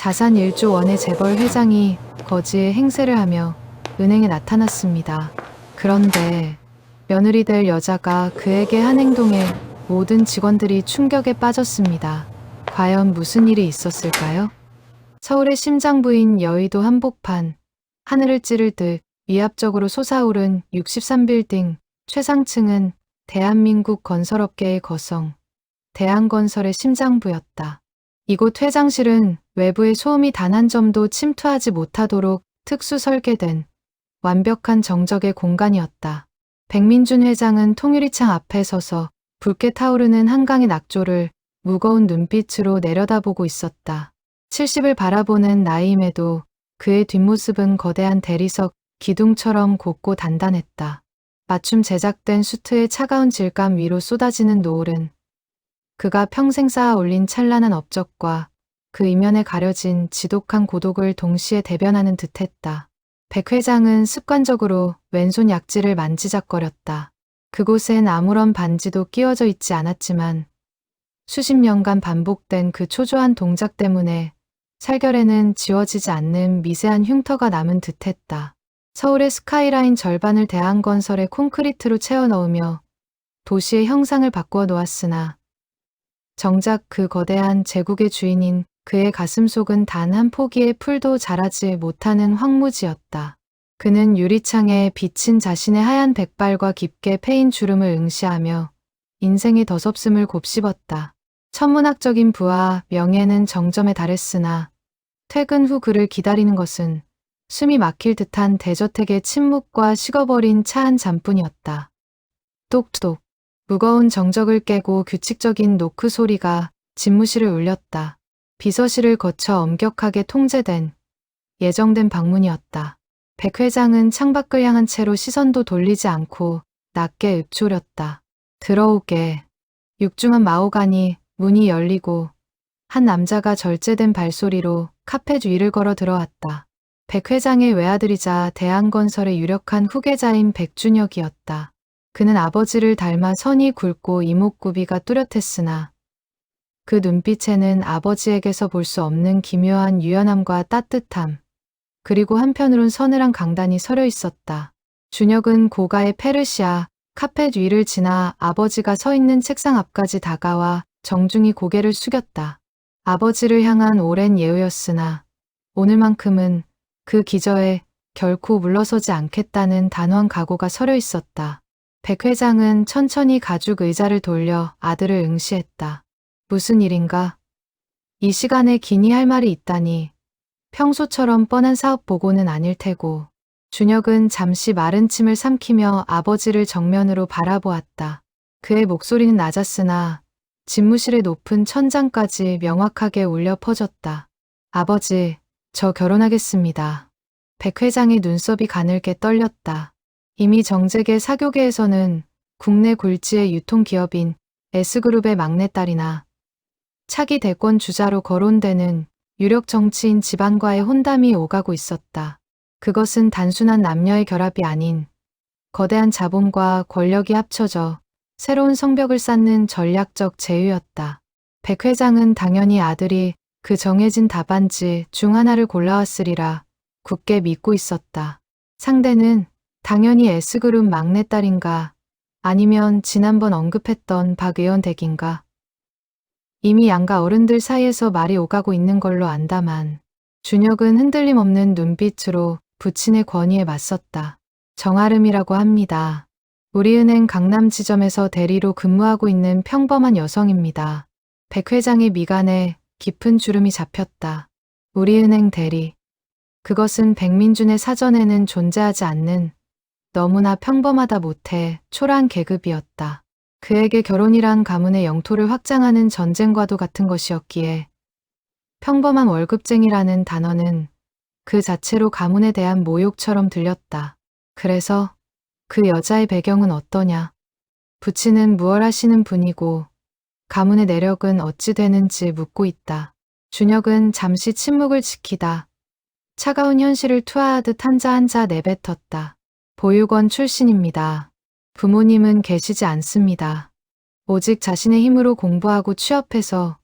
자산 1조 원의 재벌 회장이 거지의 행세를 하며 은행에 나타났습니다. 그런데 며느리 될 여자가 그에게 한 행동에 모든 직원들이 충격에 빠졌습니다. 과연 무슨 일이 있었을까요? 서울의 심장부인 여의도 한복판, 하늘을 찌를 듯 위압적으로 솟아오른 63빌딩, 최상층은 대한민국 건설업계의 거성, 대한건설의 심장부였다. 이곳 회장실은 외부의 소음이 단 한 점도 침투하지 못하도록 특수 설계된 완벽한 정적의 공간이었다. 백민준 회장은 통유리창 앞에 서서 붉게 타오르는 한강의 낙조를 무거운 눈빛으로 내려다보고 있었다. 70을 바라보는 나이임에도 그의 뒷모습은 거대한 대리석 기둥처럼 곱고 단단했다. 맞춤 제작된 수트의 차가운 질감 위로 쏟아지는 노을은 그가 평생 쌓아 올린 찬란한 업적과 그 이면에 가려진 지독한 고독을 동시에 대변하는 듯했다. 백 회장은 습관적으로 왼손 약지를 만지작거렸다. 그곳엔 아무런 반지도 끼워져 있지 않았지만 수십 년간 반복된 그 초조한 동작 때문에 살결에는 지워지지 않는 미세한 흉터가 남은 듯했다. 서울의 스카이라인 절반을 대한건설의 콘크리트로 채워 넣으며 도시의 형상을 바꾸어 놓았으나 정작 그 거대한 제국의 주인인 그의 가슴속은 단 한 포기의 풀도 자라지 못하는 황무지였다. 그는 유리창에 비친 자신의 하얀 백발과 깊게 패인 주름을 응시하며 인생의 더섭음을 곱씹었다. 천문학적인 부와 명예는 정점에 달했으나 퇴근 후 그를 기다리는 것은 숨이 막힐 듯한 대저택의 침묵과 식어버린 차 한 잔뿐이었다. 똑똑. 무거운 정적을 깨고 규칙적인 노크 소리가 집무실을 울렸다. 비서실을 거쳐 엄격하게 통제된 예정된 방문이었다. 백 회장은 창밖을 향한 채로 시선도 돌리지 않고 낮게 읊조렸다. 들어오게. 육중한 마호가니 문이 열리고 한 남자가 절제된 발소리로 카펫 위를 걸어 들어왔다. 백 회장의 외아들이자 대한건설의 유력한 후계자인 백준혁이었다. 그는 아버지를 닮아 선이 굵고 이목구비가 뚜렷했으나 그 눈빛에는 아버지에게서 볼 수 없는 기묘한 유연함과 따뜻함, 그리고 한편으론 서늘한 강단이 서려 있었다. 준혁은 고가의 페르시아 카펫 위를 지나 아버지가 서 있는 책상 앞까지 다가와 정중히 고개를 숙였다. 아버지를 향한 오랜 예우였으나 오늘만큼은 그 기저에 결코 물러서지 않겠다는 단호한 각오가 서려 있었다. 백 회장은 천천히 가죽 의자를 돌려 아들을 응시했다. 무슨 일인가? 이 시간에 기니 할 말이 있다니. 평소처럼 뻔한 사업 보고는 아닐 테고. 준혁은 잠시 마른 침을 삼키며 아버지를 정면으로 바라보았다. 그의 목소리는 낮았으나 집무실의 높은 천장까지 명확하게 울려 퍼졌다. 아버지, 저 결혼하겠습니다. 백 회장의 눈썹이 가늘게 떨렸다. 이미 정재계 사교계에서는 국내 굴지의 유통기업인 S그룹의 막내딸이나 차기 대권 주자로 거론되는 유력 정치인 집안과의 혼담이 오가고 있었다. 그것은 단순한 남녀의 결합이 아닌 거대한 자본과 권력이 합쳐져 새로운 성벽을 쌓는 전략적 제휴였다. 백 회장은 당연히 아들이 그 정해진 답안지 중 하나를 골라왔으리라 굳게 믿고 있었다. 상대는 당연히 S그룹 막내딸인가 아니면 지난번 언급했던 박 의원 댁인가. 이미 양가 어른들 사이에서 말이 오가고 있는 걸로 안다만 준혁은 흔들림 없는 눈빛으로 부친의 권위에 맞섰다. 정아름이라고 합니다. 우리은행 강남 지점에서 대리로 근무하고 있는 평범한 여성입니다. 백 회장의 미간에 깊은 주름이 잡혔다. 우리은행 대리. 그것은 백민준의 사전에는 존재하지 않는 너무나 평범하다 못해 초라한 계급이었다. 그에게 결혼이란 가문의 영토를 확장하는 전쟁과도 같은 것이었기에 평범한 월급쟁이라는 단어는 그 자체로 가문에 대한 모욕처럼 들렸다. 그래서 그 여자의 배경은 어떠냐? 부친은 무얼 하시는 분이고 가문의 내력은 어찌 되는지 묻고 있다. 준혁은 잠시 침묵을 지키다 차가운 현실을 투하하듯 한자 한자 내뱉었다. 보육원 출신입니다. 부모님은 계시지 않습니다. 오직 자신의 힘으로 공부하고 취업해서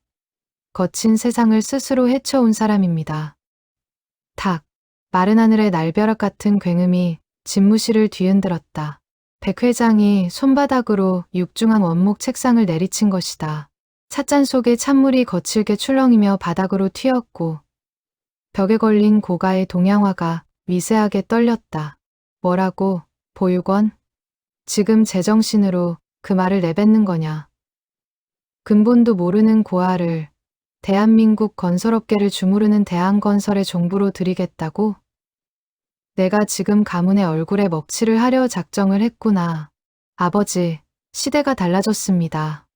거친 세상을 스스로 헤쳐온 사람입니다. 탁, 마른 하늘의 날벼락 같은 굉음이 집무실을 뒤흔들었다. 백 회장이 손바닥으로 육중한 원목 책상을 내리친 것이다. 찻잔 속에 찬물이 거칠게 출렁이며 바닥으로 튀었고 벽에 걸린 고가의 동양화가 미세하게 떨렸다. 뭐라고, 보육원? 지금 제정신으로 그 말을 내뱉는 거냐. 근본도 모르는 고아를 대한민국 건설업계를 주무르는 대한건설의 종부로 들이겠다고? 내가 지금 가문의 얼굴에 먹칠을 하려 작정을 했구나. 아버지, 시대가 달라졌습니다.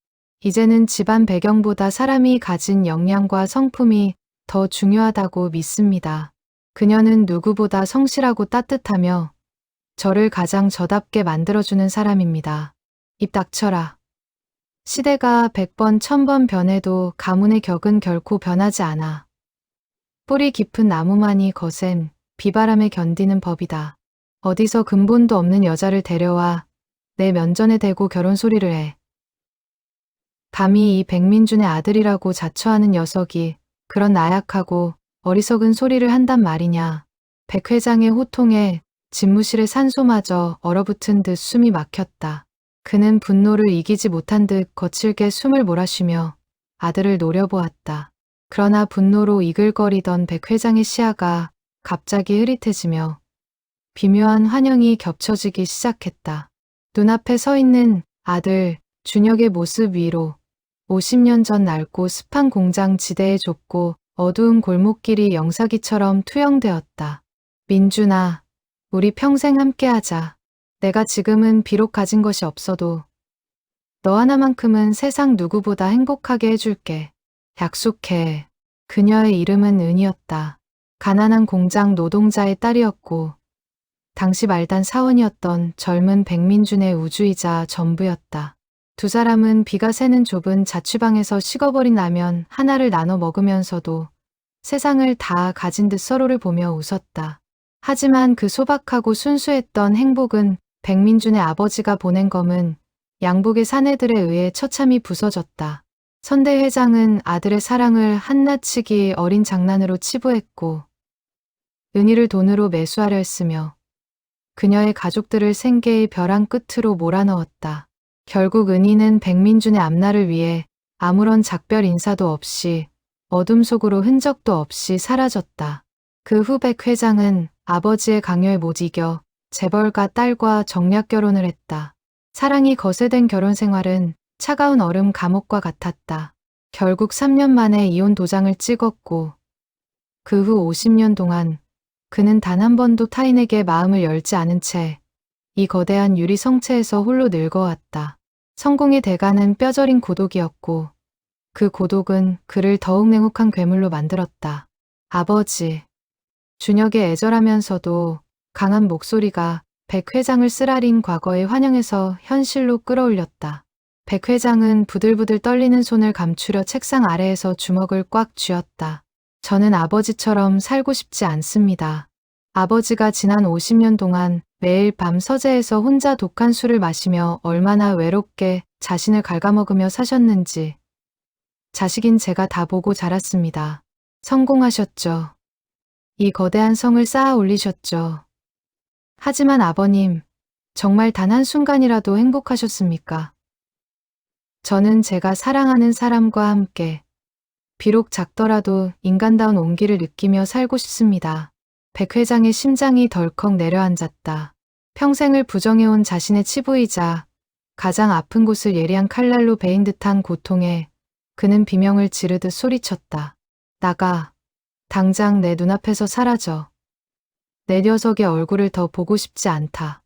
이제는 집안 배경보다 사람이 가진 역량과 성품이 더 중요하다고 믿습니다. 그녀는 누구보다 성실하고 따뜻하며 저를 가장 저답게 만들어주는 사람입니다. 입 닥쳐라. 시대가 100번 1000번 변해도 가문의 격은 결코 변하지 않아. 뿌리 깊은 나무만이 거센 비바람에 견디는 법이다. 어디서 근본도 없는 여자를 데려와 내 면전에 대고 결혼 소리를 해. 감히 이 백민준의 아들이라고 자처하는 녀석이 그런 나약하고 어리석은 소리를 한단 말이냐. 백 회장의 호통에 집무실의 산소마저 얼어붙은 듯 숨이 막혔다. 그는 분노를 이기지 못한 듯 거칠게 숨을 몰아쉬며 아들을 노려보았다. 그러나 분노로 이글거리던 백 회장의 시야가 갑자기 흐릿해지며 비묘한 환영이 겹쳐지기 시작했다. 눈앞에 서 있는 아들 준혁의 모습 위로 50년 전 낡고 습한 공장 지대의 좁고 어두운 골목길이 영사기처럼 투영되었다. 민준아, 우리 평생 함께하자. 내가 지금은 비록 가진 것이 없어도 너 하나만큼은 세상 누구보다 행복하게 해줄게. 약속해. 그녀의 이름은 은이었다. 가난한 공장 노동자의 딸이었고 당시 말단 사원이었던 젊은 백민준의 우주이자 전부였다. 두 사람은 비가 새는 좁은 자취방에서 식어버린 라면 하나를 나눠 먹으면서도 세상을 다 가진 듯 서로를 보며 웃었다. 하지만 그 소박하고 순수했던 행복은 백민준의 아버지가 보낸 검은 양복의 사내들에 의해 처참히 부서졌다. 선대 회장은 아들의 사랑을 한낱이기 어린 장난으로 치부했고 은희를 돈으로 매수하려 했으며 그녀의 가족들을 생계의 벼랑 끝으로 몰아넣었다. 결국 은희는 백민준의 앞날을 위해 아무런 작별 인사도 없이 어둠 속으로 흔적도 없이 사라졌다. 그 후 백 회장은 아버지의 강요에 못 이겨 재벌가 딸과 정략 결혼을 했다. 사랑이 거세된 결혼 생활은 차가운 얼음 감옥과 같았다. 결국 3년 만에 이혼 도장을 찍었고 그 후 50년 동안 그는 단 한 번도 타인에게 마음을 열지 않은 채 이 거대한 유리 성체에서 홀로 늙어왔다. 성공의 대가는 뼈저린 고독이었고 그 고독은 그를 더욱 냉혹한 괴물로 만들었다. 아버지. 준혁의 애절하면서도 강한 목소리가 백 회장을 쓰라린 과거의 환영에서 현실로 끌어올렸다. 백 회장은 부들부들 떨리는 손을 감추려 책상 아래에서 주먹을 꽉 쥐었다. 저는 아버지처럼 살고 싶지 않습니다. 아버지가 지난 50년 동안 매일 밤 서재에서 혼자 독한 술을 마시며 얼마나 외롭게 자신을 갉아먹으며 사셨는지 자식인 제가 다 보고 자랐습니다. 성공하셨죠. 이 거대한 성을 쌓아 올리셨죠. 하지만 아버님, 정말 단 한순간이라도 행복하셨습니까? 저는 제가 사랑하는 사람과 함께 비록 작더라도 인간다운 온기를 느끼며 살고 싶습니다. 백 회장의 심장이 덜컥 내려앉았다. 평생을 부정해온 자신의 치부이자 가장 아픈 곳을 예리한 칼날로 베인 듯한 고통에 그는 비명을 지르듯 소리쳤다. 나가. 당장 내 눈앞에서 사라져. 내 녀석의 얼굴을 더 보고 싶지 않다.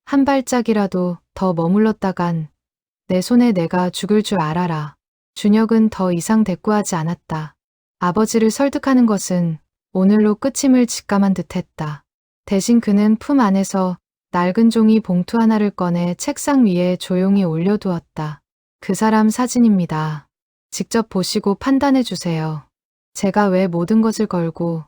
한 발짝이라도 더 머물렀다간 내 손에 내가 죽을 줄 알아라. 준혁은 더 이상 대꾸하지 않았다. 아버지를 설득하는 것은 오늘로 끝임을 직감한 듯했다. 대신 그는 품 안에서 낡은 종이 봉투 하나를 꺼내 책상 위에 조용히 올려두었다. 그 사람 사진입니다. 직접 보시고 판단해 주세요. 제가 왜 모든 것을 걸고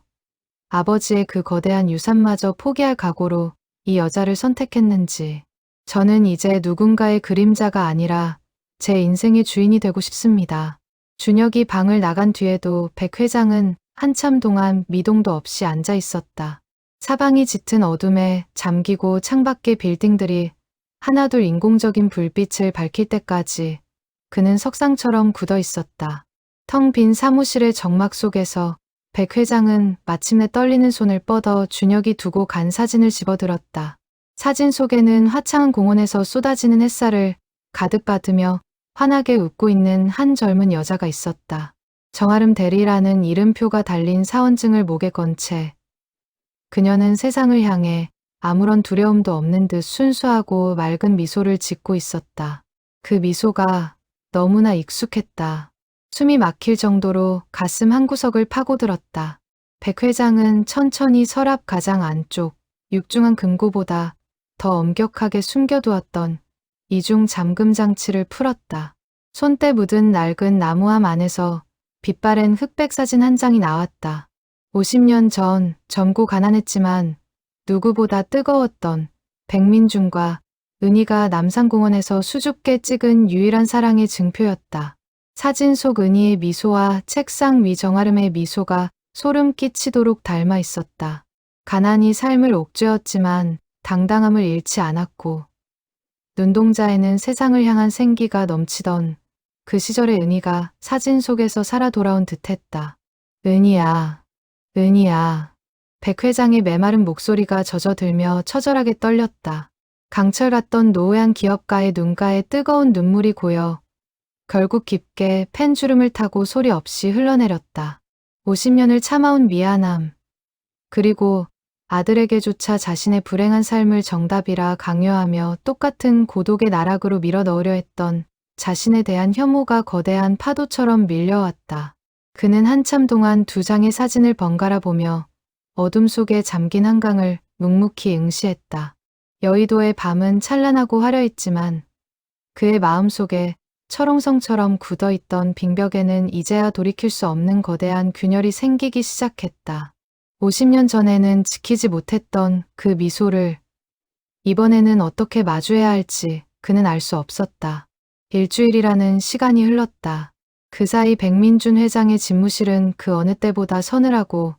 아버지의 그 거대한 유산마저 포기할 각오로 이 여자를 선택했는지. 저는 이제 누군가의 그림자가 아니라 제 인생의 주인이 되고 싶습니다. 준혁이 방을 나간 뒤에도 백 회장은 한참 동안 미동도 없이 앉아 있었다. 사방이 짙은 어둠에 잠기고 창밖의 빌딩들이 하나둘 인공적인 불빛을 밝힐 때까지 그는 석상처럼 굳어 있었다. 텅 빈 사무실의 정막 속에서 백 회장은 마침내 떨리는 손을 뻗어 준혁이 두고 간 사진을 집어들었다. 사진 속에는 화창한 공원에서 쏟아지는 햇살을 가득 받으며 환하게 웃고 있는 한 젊은 여자가 있었다. 정아름 대리라는 이름표가 달린 사원증을 목에 건 채 그녀는 세상을 향해 아무런 두려움도 없는 듯 순수하고 맑은 미소를 짓고 있었다. 그 미소가 너무나 익숙했다. 숨이 막힐 정도로 가슴 한구석을 파고들었다. 백 회장은 천천히 서랍 가장 안쪽 육중한 금고보다 더 엄격하게 숨겨두었던 이중 잠금 장치를 풀었다. 손때 묻은 낡은 나무함 안에서 빛바랜 흑백 사진 한 장이 나왔다. 50년 전 젊고 가난했지만 누구보다 뜨거웠던 백민준과 은희가 남산공원에서 수줍게 찍은 유일한 사랑의 증표였다. 사진 속 은희의 미소와 책상 위 정아름의 미소가 소름 끼치도록 닮아 있었다. 가난이 삶을 옥죄었지만 당당함을 잃지 않았고 눈동자에는 세상을 향한 생기가 넘치던 그 시절의 은희가 사진 속에서 살아 돌아온 듯했다. 은희야, 은희야. 백 회장의 메마른 목소리가 젖어들며 처절하게 떨렸다. 강철 같던 노회한 기업가의 눈가에 뜨거운 눈물이 고여 결국 깊게 펜주름을 타고 소리 없이 흘러내렸다. 50년을 참아온 미안함. 그리고 아들에게조차 자신의 불행한 삶을 정답이라 강요하며 똑같은 고독의 나락으로 밀어 넣으려 했던 자신에 대한 혐오가 거대한 파도처럼 밀려왔다. 그는 한참 동안 두 장의 사진을 번갈아 보며 어둠 속에 잠긴 한강을 묵묵히 응시했다. 여의도의 밤은 찬란하고 화려했지만 그의 마음속에 철옹성처럼 굳어있던 빙벽에는 이제야 돌이킬 수 없는 거대한 균열이 생기기 시작했다. 50년 전에는 지키지 못했던 그 미소를 이번에는 어떻게 마주해야 할지 그는 알 수 없었다. 일주일이라는 시간이 흘렀다. 그 사이 백민준 회장의 집무실은 그 어느 때보다 서늘하고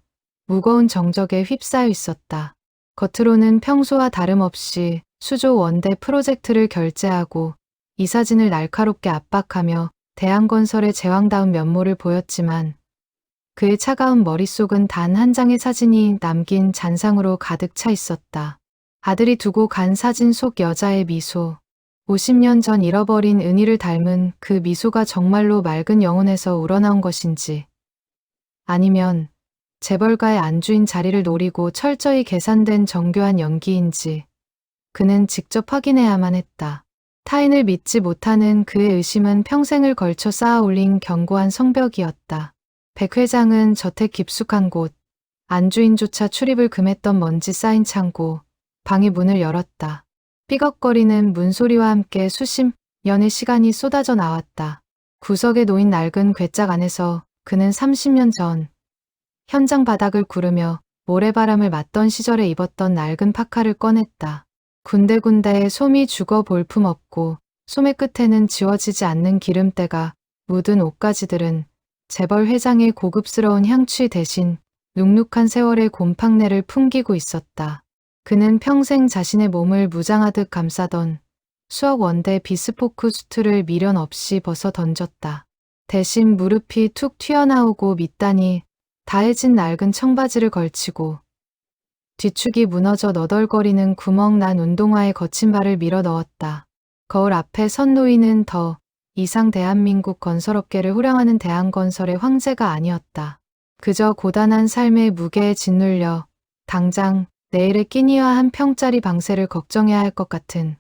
무거운 정적에 휩싸여 있었다. 겉으로는 평소와 다름없이 수조 원대 프로젝트를 결제하고 이 사진을 날카롭게 압박하며 대한건설의 제왕다운 면모를 보였지만 그의 차가운 머릿속은 단 한 장의 사진이 남긴 잔상으로 가득 차 있었다. 아들이 두고 간 사진 속 여자의 미소. 50년 전 잃어버린 은희를 닮은 그 미소가 정말로 맑은 영혼에서 우러나온 것인지 아니면 재벌가의 안주인 자리를 노리고 철저히 계산된 정교한 연기인지 그는 직접 확인해야만 했다. 타인을 믿지 못하는 그의 의심은 평생을 걸쳐 쌓아 올린 견고한 성벽이었다. 백 회장은 저택 깊숙한 곳, 안주인조차 출입을 금했던 먼지 쌓인 창고, 방의 문을 열었다. 삐걱거리는 문소리와 함께 수십 년의 시간이 쏟아져 나왔다. 구석에 놓인 낡은 괴짝 안에서 그는 30년 전 현장 바닥을 구르며 모래바람을 맞던 시절에 입었던 낡은 파카를 꺼냈다. 군데군데 솜이 죽어 볼품없고 소매 끝에는 지워지지 않는 기름때가 묻은 옷가지들은 재벌 회장의 고급스러운 향취 대신 눅눅한 세월의 곰팡내를 풍기고 있었다. 그는 평생 자신의 몸을 무장하듯 감싸던 수억 원대 비스포크 수트를 미련 없이 벗어 던졌다. 대신 무릎이 툭 튀어나오고 밑단이 다해진 낡은 청바지를 걸치고 뒤축이 무너져 너덜거리는 구멍 난 운동화에 거친 발을 밀어 넣었다. 거울 앞에 선 노인은 더 이상 대한민국 건설업계를 호령하는 대한건설의 황제가 아니었다. 그저 고단한 삶의 무게에 짓눌려 당장 내일의 끼니와 한 평짜리 방세를 걱정해야 할 것 같은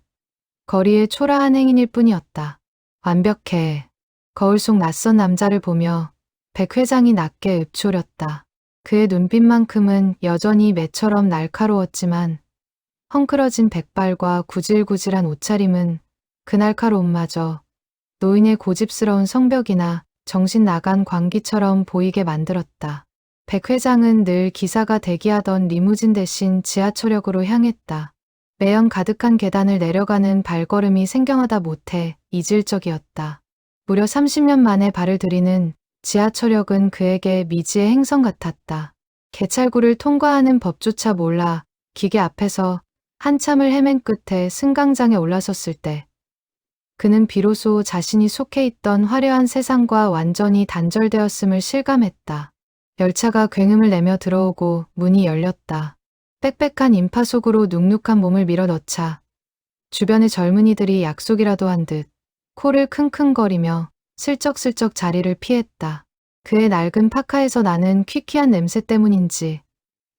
거리의 초라한 행인일 뿐이었다. 완벽해. 거울 속 낯선 남자를 보며 백 회장이 낮게 읊조렸다. 그의 눈빛만큼은 여전히 매처럼 날카로웠지만 헝클어진 백발과 구질구질한 옷차림은 그 날카로움마저 노인의 고집스러운 성벽이나 정신 나간 광기처럼 보이게 만들었다. 백 회장은 늘 기사가 대기하던 리무진 대신 지하철역으로 향했다. 매연 가득한 계단을 내려가는 발걸음이 생경하다 못해 이질적이었다. 무려 30년 만에 발을 들이는 지하철역은 그에게 미지의 행성 같았다. 개찰구를 통과하는 법조차 몰라 기계 앞에서 한참을 헤맨 끝에 승강장에 올라섰을 때 그는 비로소 자신이 속해 있던 화려한 세상과 완전히 단절되었음을 실감했다. 열차가 굉음을 내며 들어오고 문이 열렸다. 빽빽한 인파 속으로 눅눅한 몸을 밀어넣자 주변의 젊은이들이 약속이라도 한 듯 코를 킁킁거리며 슬쩍슬쩍 자리를 피했다. 그의 낡은 파카에서 나는 퀴퀴한 냄새 때문인지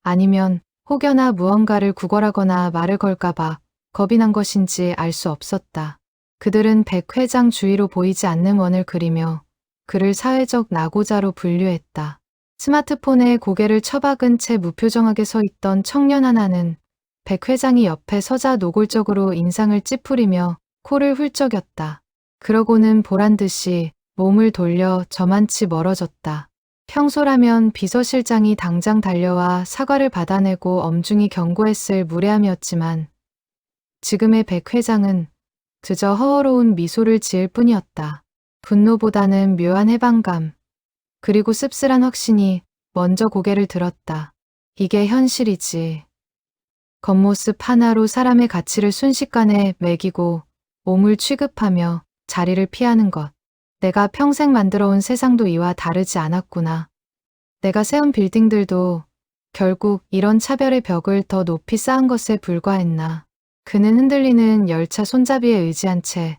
아니면 혹여나 무언가를 구걸하거나 말을 걸까봐 겁이 난 것인지 알 수 없었다. 그들은 백 회장 주위로 보이지 않는 원을 그리며 그를 사회적 낙오자로 분류했다. 스마트폰에 고개를 처박은 채 무표정하게 서 있던 청년 하나는 백 회장이 옆에 서자 노골적으로 인상을 찌푸리며 코를 훌쩍였다. 그러고는 보란듯이 몸을 돌려 저만치 멀어졌다. 평소라면 비서실장이 당장 달려와 사과를 받아내고 엄중히 경고했을 무례함이었지만 지금의 백 회장은 그저 허허로운 미소를 지을 뿐이었다. 분노보다는 묘한 해방감, 그리고 씁쓸한 확신이 먼저 고개를 들었다. 이게 현실이지. 겉모습 하나로 사람의 가치를 순식간에 매기고 몸을 취급하며 자리를 피하는 것. 내가 평생 만들어온 세상도 이와 다르지 않았구나. 내가 세운 빌딩들도 결국 이런 차별의 벽을 더 높이 쌓은 것에 불과했나. 그는 흔들리는 열차 손잡이에 의지한 채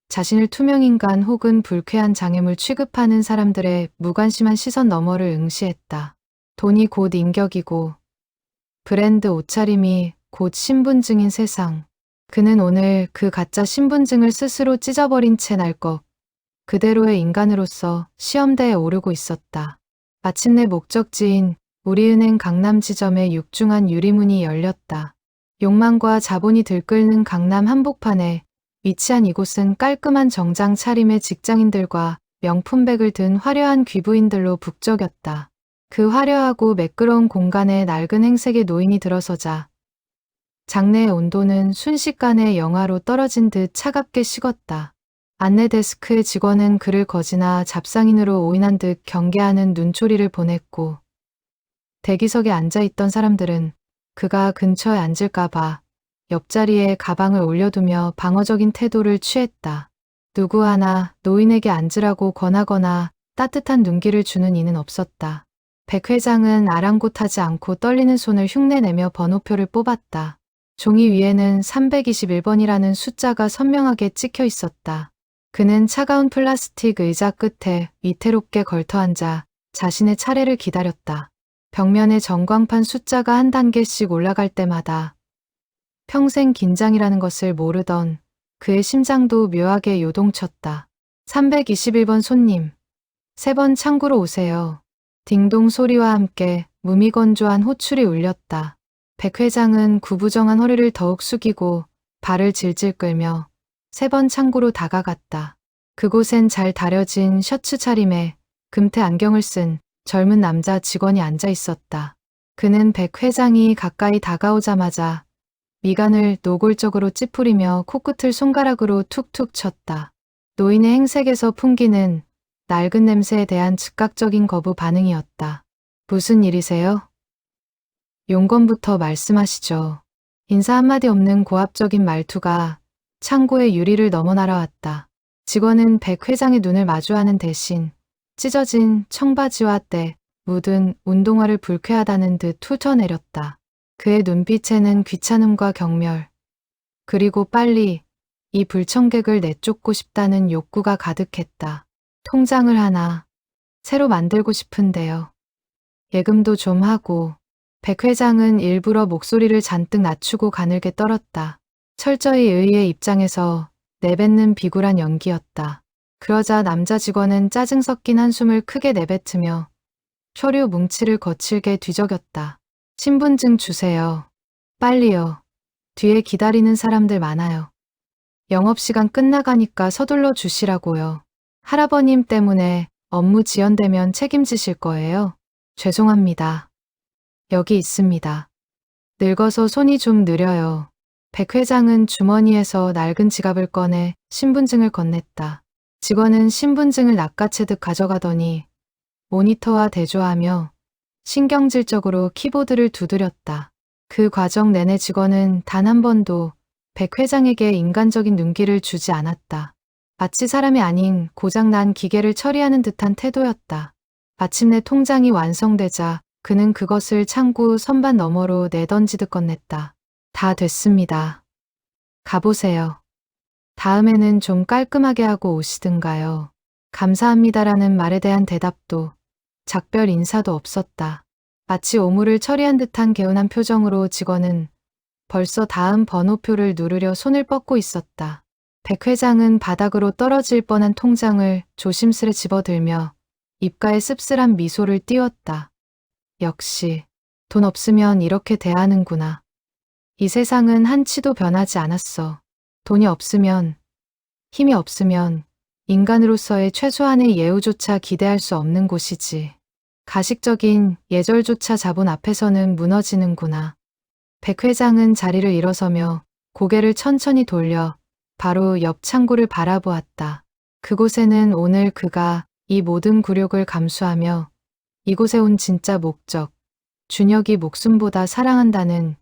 자신을 투명인간 혹은 불쾌한 장애물 취급하는 사람들의 무관심한 시선 너머를 응시했다. 돈이 곧 인격이고 브랜드 옷차림이 곧 신분증인 세상. 그는 오늘 그 가짜 신분증을 스스로 찢어버린 채 날것 그대로의 인간으로서 시험대에 오르고 있었다. 마침내 목적지인 우리은행 강남 지점의 육중한 유리문이 열렸다. 욕망과 자본이 들끓는 강남 한복판에 위치한 이곳은 깔끔한 정장 차림의 직장인들과 명품백을 든 화려한 귀부인들로 북적였다. 그 화려하고 매끄러운 공간에 낡은 행색의 노인이 들어서자 장내의 온도는 순식간에 영하로 떨어진 듯 차갑게 식었다. 안내 데스크의 직원은 그를 거지나 잡상인으로 오인한 듯 경계하는 눈초리를 보냈고 대기석에 앉아있던 사람들은 그가 근처에 앉을까봐 옆자리에 가방을 올려두며 방어적인 태도를 취했다. 누구 하나 노인에게 앉으라고 권하거나 따뜻한 눈길을 주는 이는 없었다. 백 회장은 아랑곳하지 않고 떨리는 손을 흉내내며 번호표를 뽑았다. 종이 위에는 321번이라는 숫자가 선명하게 찍혀 있었다. 그는 차가운 플라스틱 의자 끝에 위태롭게 걸터앉아 자신의 차례를 기다렸다. 벽면에 전광판 숫자가 한 단계씩 올라갈 때마다 평생 긴장이라는 것을 모르던 그의 심장도 묘하게 요동쳤다. 321번 손님, 3번 창구로 오세요. 딩동 소리와 함께 무미건조한 호출이 울렸다. 백 회장은 구부정한 허리를 더욱 숙이고 발을 질질 끌며 3번 창구로 다가갔다. 그곳엔 잘 다려진 셔츠 차림에 금태 안경을 쓴 젊은 남자 직원이 앉아 있었다. 그는 백 회장이 가까이 다가오자마자 미간을 노골적으로 찌푸리며 코끝을 손가락으로 툭툭 쳤다. 노인의 행색에서 풍기는 낡은 냄새에 대한 즉각적인 거부 반응이었다. 무슨 일이세요? 용건부터 말씀하시죠. 인사 한마디 없는 고압적인 말투가 창고의 유리를 넘어 날아왔다. 직원은 백 회장의 눈을 마주하는 대신 찢어진 청바지와 때 묻은 운동화를 불쾌하다는 듯 훑어내렸다. 그의 눈빛에는 귀찮음과 경멸, 그리고 빨리 이 불청객을 내쫓고 싶다는 욕구가 가득했다. 통장을 하나 새로 만들고 싶은데요. 예금도 좀 하고. 백 회장은 일부러 목소리를 잔뜩 낮추고 가늘게 떨었다. 철저히 의의 입장에서 내뱉는 비굴한 연기였다. 그러자 남자 직원은 짜증 섞인 한숨을 크게 내뱉으며 서류 뭉치를 거칠게 뒤적였다. 신분증 주세요. 빨리요. 뒤에 기다리는 사람들 많아요. 영업시간 끝나가니까 서둘러 주시라고요. 할아버님 때문에 업무 지연되면 책임지실 거예요? 죄송합니다. 여기 있습니다. 늙어서 손이 좀 느려요. 백 회장은 주머니에서 낡은 지갑을 꺼내 신분증을 건넸다. 직원은 신분증을 낚아채듯 가져가더니 모니터와 대조하며 신경질적으로 키보드를 두드렸다. 그 과정 내내 직원은 단 한 번도 백 회장에게 인간적인 눈길을 주지 않았다. 마치 사람이 아닌 고장난 기계를 처리하는 듯한 태도였다. 마침내 통장이 완성되자 그는 그것을 창구 선반 너머로 내던지듯 건넸다. 다 됐습니다. 가보세요. 다음에는 좀 깔끔하게 하고 오시든가요. 감사합니다라는 말에 대한 대답도 작별 인사도 없었다. 마치 오물을 처리한 듯한 개운한 표정으로 직원은 벌써 다음 번호표를 누르려 손을 뻗고 있었다. 백 회장은 바닥으로 떨어질 뻔한 통장을 조심스레 집어들며 입가에 씁쓸한 미소를 띄웠다. 역시 돈 없으면 이렇게 대하는구나. 이 세상은 한치도 변하지 않았어. 돈이 없으면, 힘이 없으면 인간으로서의 최소한의 예우조차 기대할 수 없는 곳이지. 가식적인 예절조차 자본 앞에서는 무너지는구나. 백 회장은 자리를 일어서며 고개를 천천히 돌려 바로 옆 창구를 바라보았다. 그곳에는 오늘 그가 이 모든 굴욕을 감수하며 이곳에 온 진짜 목적, 준혁이 목숨보다 사랑한다는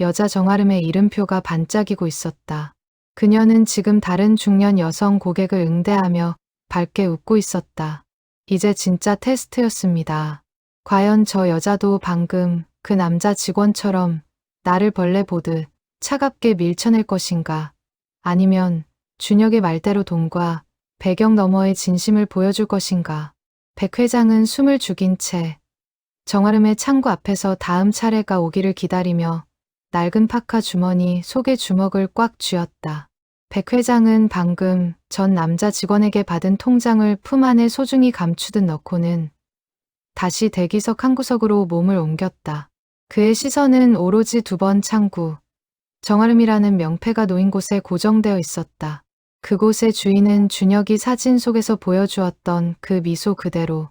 여자 정아름의 이름표가 반짝이고 있었다. 그녀는 지금 다른 중년 여성 고객을 응대하며 밝게 웃고 있었다. 이제 진짜 테스트였습니다. 과연 저 여자도 방금 그 남자 직원처럼 나를 벌레 보듯 차갑게 밀쳐낼 것인가? 아니면 준혁의 말대로 돈과 배경 너머의 진심을 보여줄 것인가? 백 회장은 숨을 죽인 채 정아름의 창구 앞에서 다음 차례가 오기를 기다리며 낡은 파카 주머니 속에 주먹을 꽉 쥐었다. 백 회장은 방금 전 남자 직원에게 받은 통장을 품 안에 소중히 감추듯 넣고는 다시 대기석 한 구석으로 몸을 옮겼다. 그의 시선은 오로지 두 번 창구, 정아름이라는 명패가 놓인 곳에 고정되어 있었다. 그곳의 주인은 준혁이 사진 속에서 보여주었던 그 미소 그대로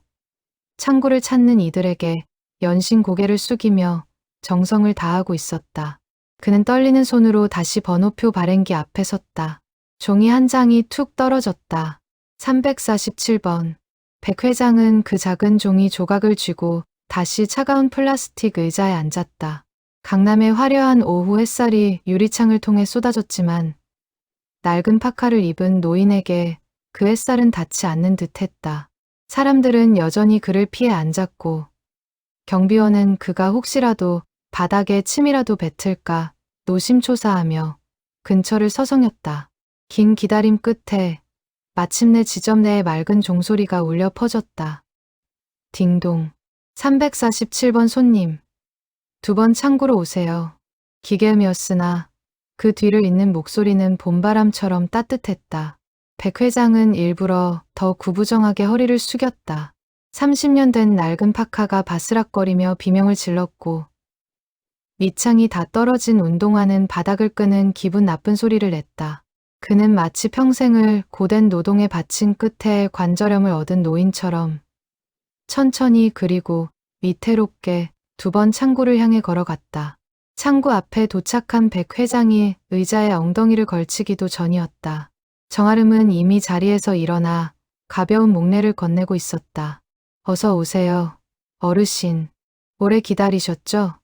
창구를 찾는 이들에게 연신 고개를 숙이며 정성을 다하고 있었다. 그는 떨리는 손으로 다시 번호표 발행기 앞에 섰다. 종이 한 장이 툭 떨어졌다. 347번. 백 회장은 그 작은 종이 조각을 쥐고 다시 차가운 플라스틱 의자에 앉았다. 강남의 화려한 오후 햇살이 유리창을 통해 쏟아졌지만 낡은 파카를 입은 노인에게 그 햇살은 닿지 않는 듯했다. 사람들은 여전히 그를 피해 앉았고 경비원은 그가 혹시라도 바닥에 침이라도 뱉을까 노심초사하며 근처를 서성였다. 긴 기다림 끝에 마침내 지점 내에 맑은 종소리가 울려 퍼졌다. 딩동. 347번 손님. 두 번 창구로 오세요. 기계음이었으나 그 뒤를 잇는 목소리는 봄바람처럼 따뜻했다. 백 회장은 일부러 더 구부정하게 허리를 숙였다. 30년 된 낡은 파카가 바스락거리며 비명을 질렀고 밑창이 다 떨어진 운동화는 바닥을 끄는 기분 나쁜 소리를 냈다. 그는 마치 평생을 고된 노동에 바친 끝에 관절염을 얻은 노인처럼 천천히 그리고 위태롭게 두 번 창구를 향해 걸어갔다. 창구 앞에 도착한 백 회장이 의자에 엉덩이를 걸치기도 전이었다. 정아름은 이미 자리에서 일어나 가벼운 목례를 건네고 있었다. 어서 오세요, 어르신. 오래 기다리셨죠?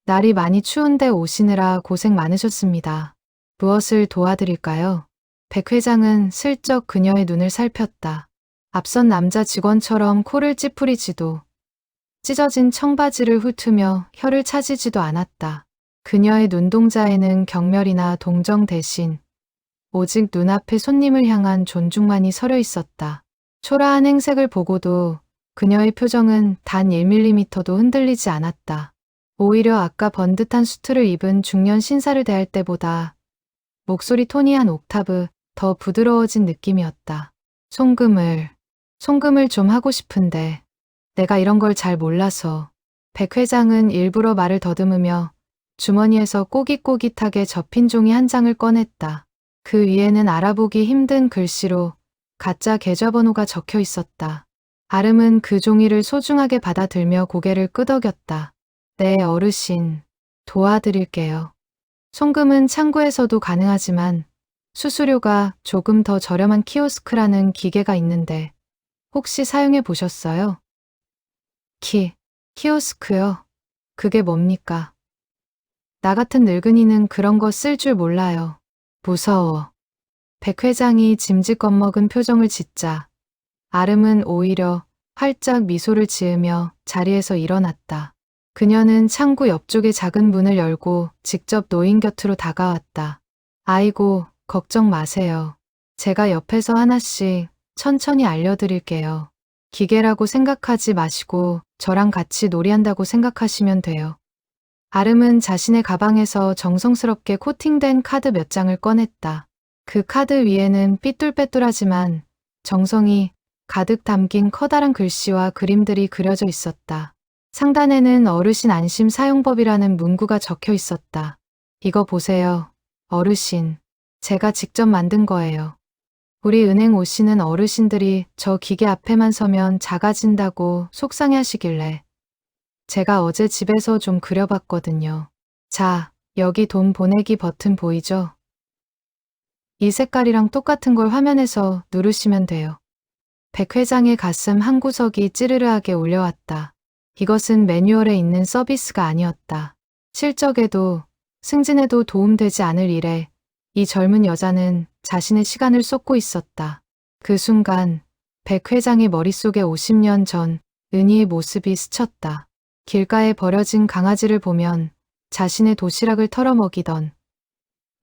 날이 많이 추운데 오시느라 고생 많으셨습니다. 무엇을 도와드릴까요? 백 회장은 슬쩍 그녀의 눈을 살폈다. 앞선 남자 직원처럼 코를 찌푸리지도 찢어진 청바지를 훑으며 혀를 차지지도 않았다. 그녀의 눈동자에는 경멸이나 동정 대신 오직 눈앞에 손님을 향한 존중만이 서려 있었다. 초라한 행색을 보고도 그녀의 표정은 단 1mm도 흔들리지 않았다. 오히려 아까 번듯한 수트를 입은 중년 신사를 대할 때보다 목소리 톤이 한 옥타브 더 부드러워진 느낌이었다. 송금을 좀 하고 싶은데 내가 이런 걸 잘 몰라서. 백 회장은 일부러 말을 더듬으며 주머니에서 꼬깃꼬깃하게 접힌 종이 한 장을 꺼냈다. 그 위에는 알아보기 힘든 글씨로 가짜 계좌번호가 적혀 있었다. 아름은 그 종이를 소중하게 받아들며 고개를 끄덕였다. 네, 어르신. 도와드릴게요. 송금은 창구에서도 가능하지만 수수료가 조금 더 저렴한 키오스크라는 기계가 있는데 혹시 사용해 보셨어요? 키오스크요? 그게 뭡니까? 나 같은 늙은이는 그런 거 쓸 줄 몰라요. 무서워. 백 회장이 짐짓 겁먹은 표정을 짓자 아름은 오히려 활짝 미소를 지으며 자리에서 일어났다. 그녀는 창구 옆쪽의 작은 문을 열고 직접 노인 곁으로 다가왔다. 아이고, 걱정 마세요. 제가 옆에서 하나씩 천천히 알려드릴게요. 기계라고 생각하지 마시고 저랑 같이 놀이한다고 생각하시면 돼요. 아름은 자신의 가방에서 정성스럽게 코팅된 카드 몇 장을 꺼냈다. 그 카드 위에는 삐뚤빼뚤하지만 정성이 가득 담긴 커다란 글씨와 그림들이 그려져 있었다. 상단에는 어르신 안심 사용법이라는 문구가 적혀 있었다. 이거 보세요. 어르신. 제가 직접 만든 거예요. 우리 은행 오시는 어르신들이 저 기계 앞에만 서면 작아진다고 속상해 하시길래 제가 어제 집에서 좀 그려봤거든요. 자, 여기 돈 보내기 버튼 보이죠? 이 색깔이랑 똑같은 걸 화면에서 누르시면 돼요. 백 회장의 가슴 한 구석이 찌르르하게 울려왔다. 이것은 매뉴얼에 있는 서비스가 아니었다. 실적에도 승진에도 도움되지 않을 일에 이 젊은 여자는 자신의 시간을 쏟고 있었다. 그 순간 백 회장의 머릿속에 50년 전 은희의 모습이 스쳤다. 길가에 버려진 강아지를 보면 자신의 도시락을 털어먹이던,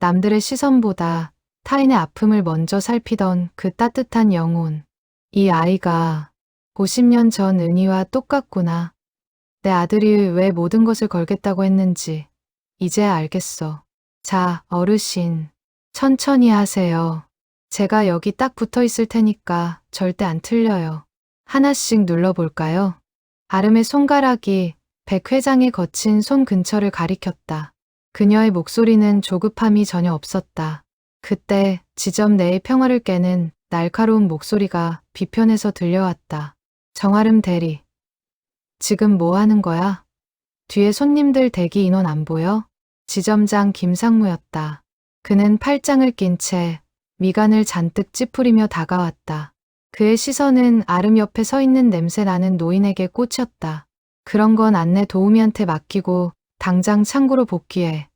남들의 시선보다 타인의 아픔을 먼저 살피던 그 따뜻한 영혼. 이 아이가 50년 전 은희와 똑같구나. 내 아들이 왜 모든 것을 걸겠다고 했는지 이제야 알겠어. 자, 어르신. 천천히 하세요. 제가 여기 딱 붙어 있을 테니까 절대 안 틀려요. 하나씩 눌러볼까요? 아름의 손가락이 백 회장의 거친 손 근처를 가리켰다. 그녀의 목소리는 조급함이 전혀 없었다. 그때 지점 내의 평화를 깨는 날카로운 목소리가 뒤편에서 들려왔다. 정아름 대리. 지금 뭐 하는 거야? 뒤에 손님들 대기 인원 안 보여? 지점장 김상무였다. 그는 팔짱을 낀 채 미간을 잔뜩 찌푸리며 다가왔다. 그의 시선은 아름 옆에 서 있는 냄새 나는 노인에게 꽂혔다. 그런 건 안내 도우미한테 맡기고 당장 창구로 복귀해.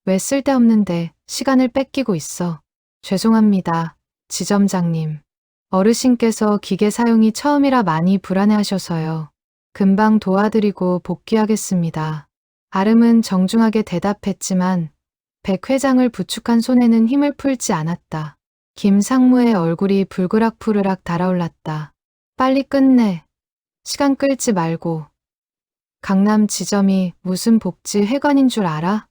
왜 쓸데없는데 시간을 뺏기고 있어. 죄송합니다, 지점장님. 어르신께서 기계 사용이 처음이라 많이 불안해하셔서요. 금방 도와드리고 복귀하겠습니다. 아름은 정중하게 대답했지만 백 회장을 부축한 손에는 힘을 풀지 않았다. 김상무의 얼굴이 불그락푸르락 달아올랐다. 빨리 끝내. 시간 끌지 말고. 강남 지점이 무슨 복지 회관인 줄 알아?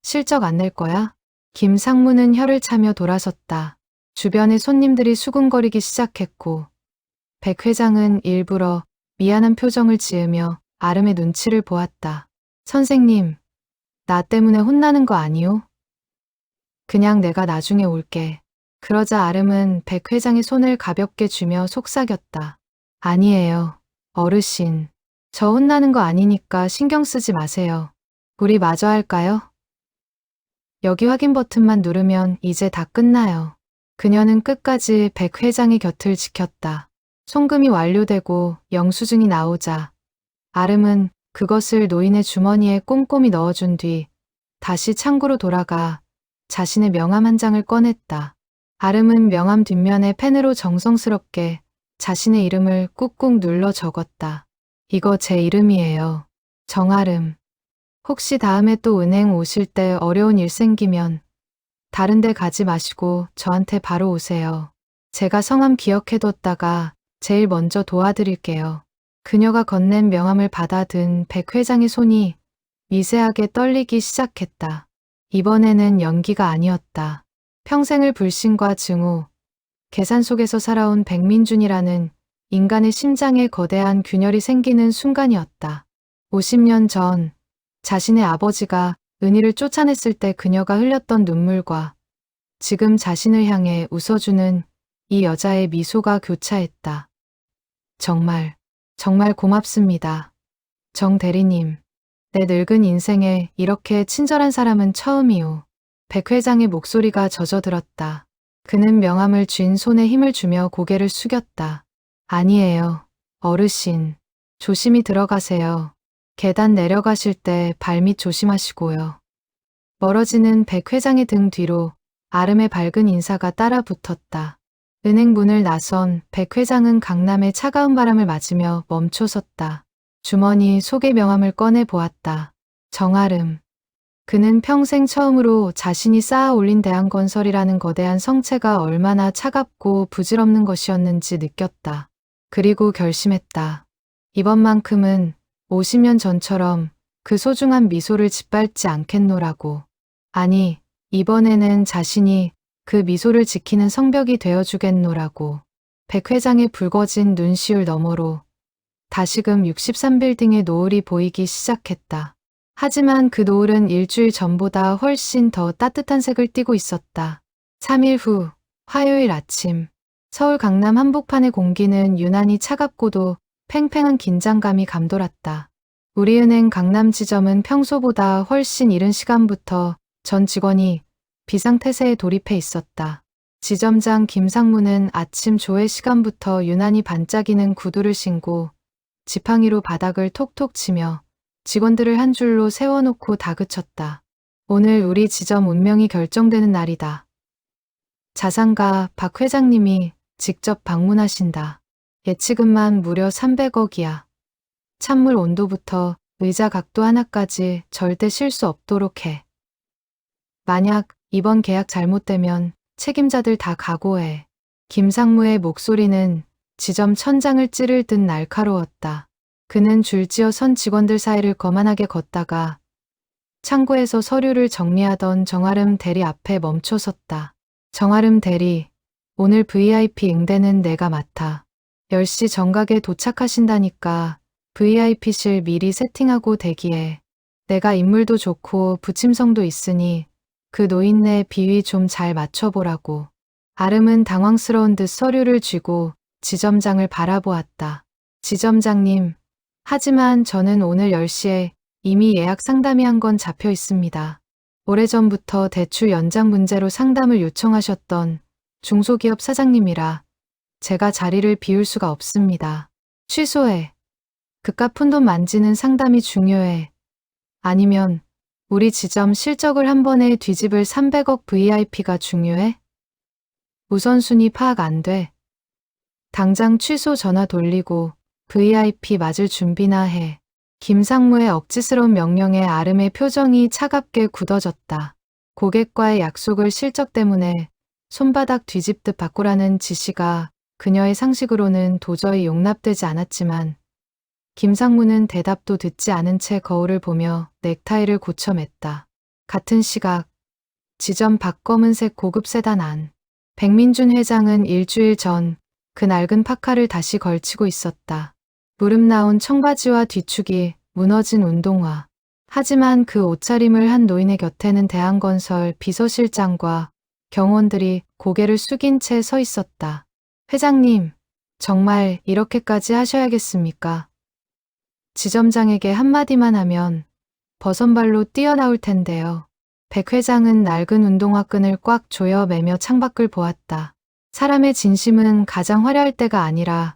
실적 안 낼 거야? 김상무는 혀를 차며 돌아섰다. 주변의 손님들이 수군거리기 시작했고 백 회장은 일부러 미안한 표정을 지으며 아름의 눈치를 보았다. 선생님, 나 때문에 혼나는 거 아니오? 그냥 내가 나중에 올게. 그러자 아름은 백 회장의 손을 가볍게 쥐며 속삭였다. 아니에요, 어르신. 저 혼나는 거 아니니까 신경 쓰지 마세요. 우리 마저 할까요? 여기 확인 버튼만 누르면 이제 다 끝나요. 그녀는 끝까지 백 회장의 곁을 지켰다. 송금이 완료되고 영수증이 나오자 아름은 그것을 노인의 주머니에 꼼꼼히 넣어준 뒤 다시 창구로 돌아가 자신의 명함 한 장을 꺼냈다. 아름은 명함 뒷면에 펜으로 정성스럽게 자신의 이름을 꾹꾹 눌러 적었다. 이거 제 이름이에요. 정아름. 혹시 다음에 또 은행 오실 때 어려운 일 생기면 다른 데 가지 마시고 저한테 바로 오세요. 제가 성함 기억해뒀다가 제일 먼저 도와드릴게요. 그녀가 건넨 명함을 받아든 백 회장의 손이 미세하게 떨리기 시작했다. 이번에는 연기가 아니었다. 평생을 불신과 증오, 계산 속에서 살아온 백민준이라는 인간의 심장에 거대한 균열이 생기는 순간이었다. 50년 전 자신의 아버지가 은희를 쫓아냈을 때 그녀가 흘렸던 눈물과 지금 자신을 향해 웃어주는 이 여자의 미소가 교차했다. 정말 고맙습니다. 정 대리님. 내 늙은 인생에 이렇게 친절한 사람은 처음이오. 백 회장의 목소리가 젖어들었다. 그는 명함을 쥔 손에 힘을 주며 고개를 숙였다. 아니에요. 어르신. 조심히 들어가세요. 계단 내려가실 때 발밑 조심하시고요. 멀어지는 백 회장의 등 뒤로 아름의 밝은 인사가 따라 붙었다. 은행 문을 나선 백 회장은 강남의 차가운 바람을 맞으며 멈춰섰다. 주머니 속의 명함을 꺼내 보았다. 정아름. 그는 평생 처음으로 자신이 쌓아 올린 대한건설이라는 거대한 성체가 얼마나 차갑고 부질없는 것이었는지 느꼈다. 그리고 결심했다. 이번만큼은 50년 전처럼 그 소중한 미소를 짓밟지 않겠노라고. 아니, 이번에는 자신이 그 미소를 지키는 성벽이 되어주겠노라고. 백 회장의 붉어진 눈시울 너머로 다시금 63빌딩의 노을이 보이기 시작했다. 하지만 그 노을은 일주일 전보다 훨씬 더 따뜻한 색을 띠고 있었다. 3일 후, 화요일 아침, 서울 강남 한복판의 공기는 유난히 차갑고도 팽팽한 긴장감이 감돌았다. 우리은행 강남 지점은 평소보다 훨씬 이른 시간부터 전 직원이 비상태세에 돌입해 있었다. 지점장 김상무는 아침 조회 시간부터 유난히 반짝이는 구두를 신고 지팡이로 바닥을 톡톡 치며 직원들을 한 줄로 세워놓고 다그쳤다. 오늘 우리 지점 운명이 결정되는 날이다. 자산가 박 회장님이 직접 방문하신다. 예치금만 무려 300억이야. 찬물 온도부터 의자 각도 하나까지 절대 실수 없도록 해. 만약 이번 계약 잘못되면 책임자들 다 각오해. 김상무의 목소리는 지점 천장을 찌를 듯 날카로웠다. 그는 줄지어 선 직원들 사이를 거만하게 걷다가 창고에서 서류를 정리하던 정아름 대리 앞에 멈춰섰다. 정아름 대리, 오늘 VIP 응대는 내가 맡아. 10시 정각에 도착하신다니까 VIP실 미리 세팅하고 대기해. 내가 인물도 좋고 부침성도 있으니 그 노인네 비위 좀 잘 맞춰보라고. 아름은 당황스러운 듯 서류를 쥐고 지점장을 바라보았다. 지점장님, 하지만 저는 오늘 10시에 이미 예약 상담이 한 건 잡혀 있습니다. 오래전부터 대출 연장 문제로 상담을 요청하셨던 중소기업 사장님이라 제가 자리를 비울 수가 없습니다. 취소해. 그깟 푼돈 만지는 상담이 중요해. 아니면 우리 지점 실적을 한 번에 뒤집을 300억 VIP가 중요해? 우선순위 파악 안 돼. 당장 취소 전화 돌리고 VIP 맞을 준비나 해. 김상무의 억지스러운 명령에 아름의 표정이 차갑게 굳어졌다. 고객과의 약속을 실적 때문에 손바닥 뒤집듯 바꾸라는 지시가 그녀의 상식으로는 도저히 용납되지 않았지만 김상무는 대답도 듣지 않은 채 거울을 보며 넥타이를 고쳐 맸다. 같은 시각, 지점 박검은색 고급 세단 안. 백민준 회장은 일주일 전 그 낡은 파카를 다시 걸치고 있었다. 무릎 나온 청바지와 뒤축이 무너진 운동화. 하지만 그 옷차림을 한 노인의 곁에는 대한건설 비서실장과 경호원들이 고개를 숙인 채 서 있었다. 회장님, 정말 이렇게까지 하셔야겠습니까? 지점장에게 한마디만 하면 버선발로 뛰어나올 텐데요. 백 회장은 낡은 운동화 끈을 꽉 조여 매며 창밖을 보았다. 사람의 진심은 가장 화려할 때가 아니라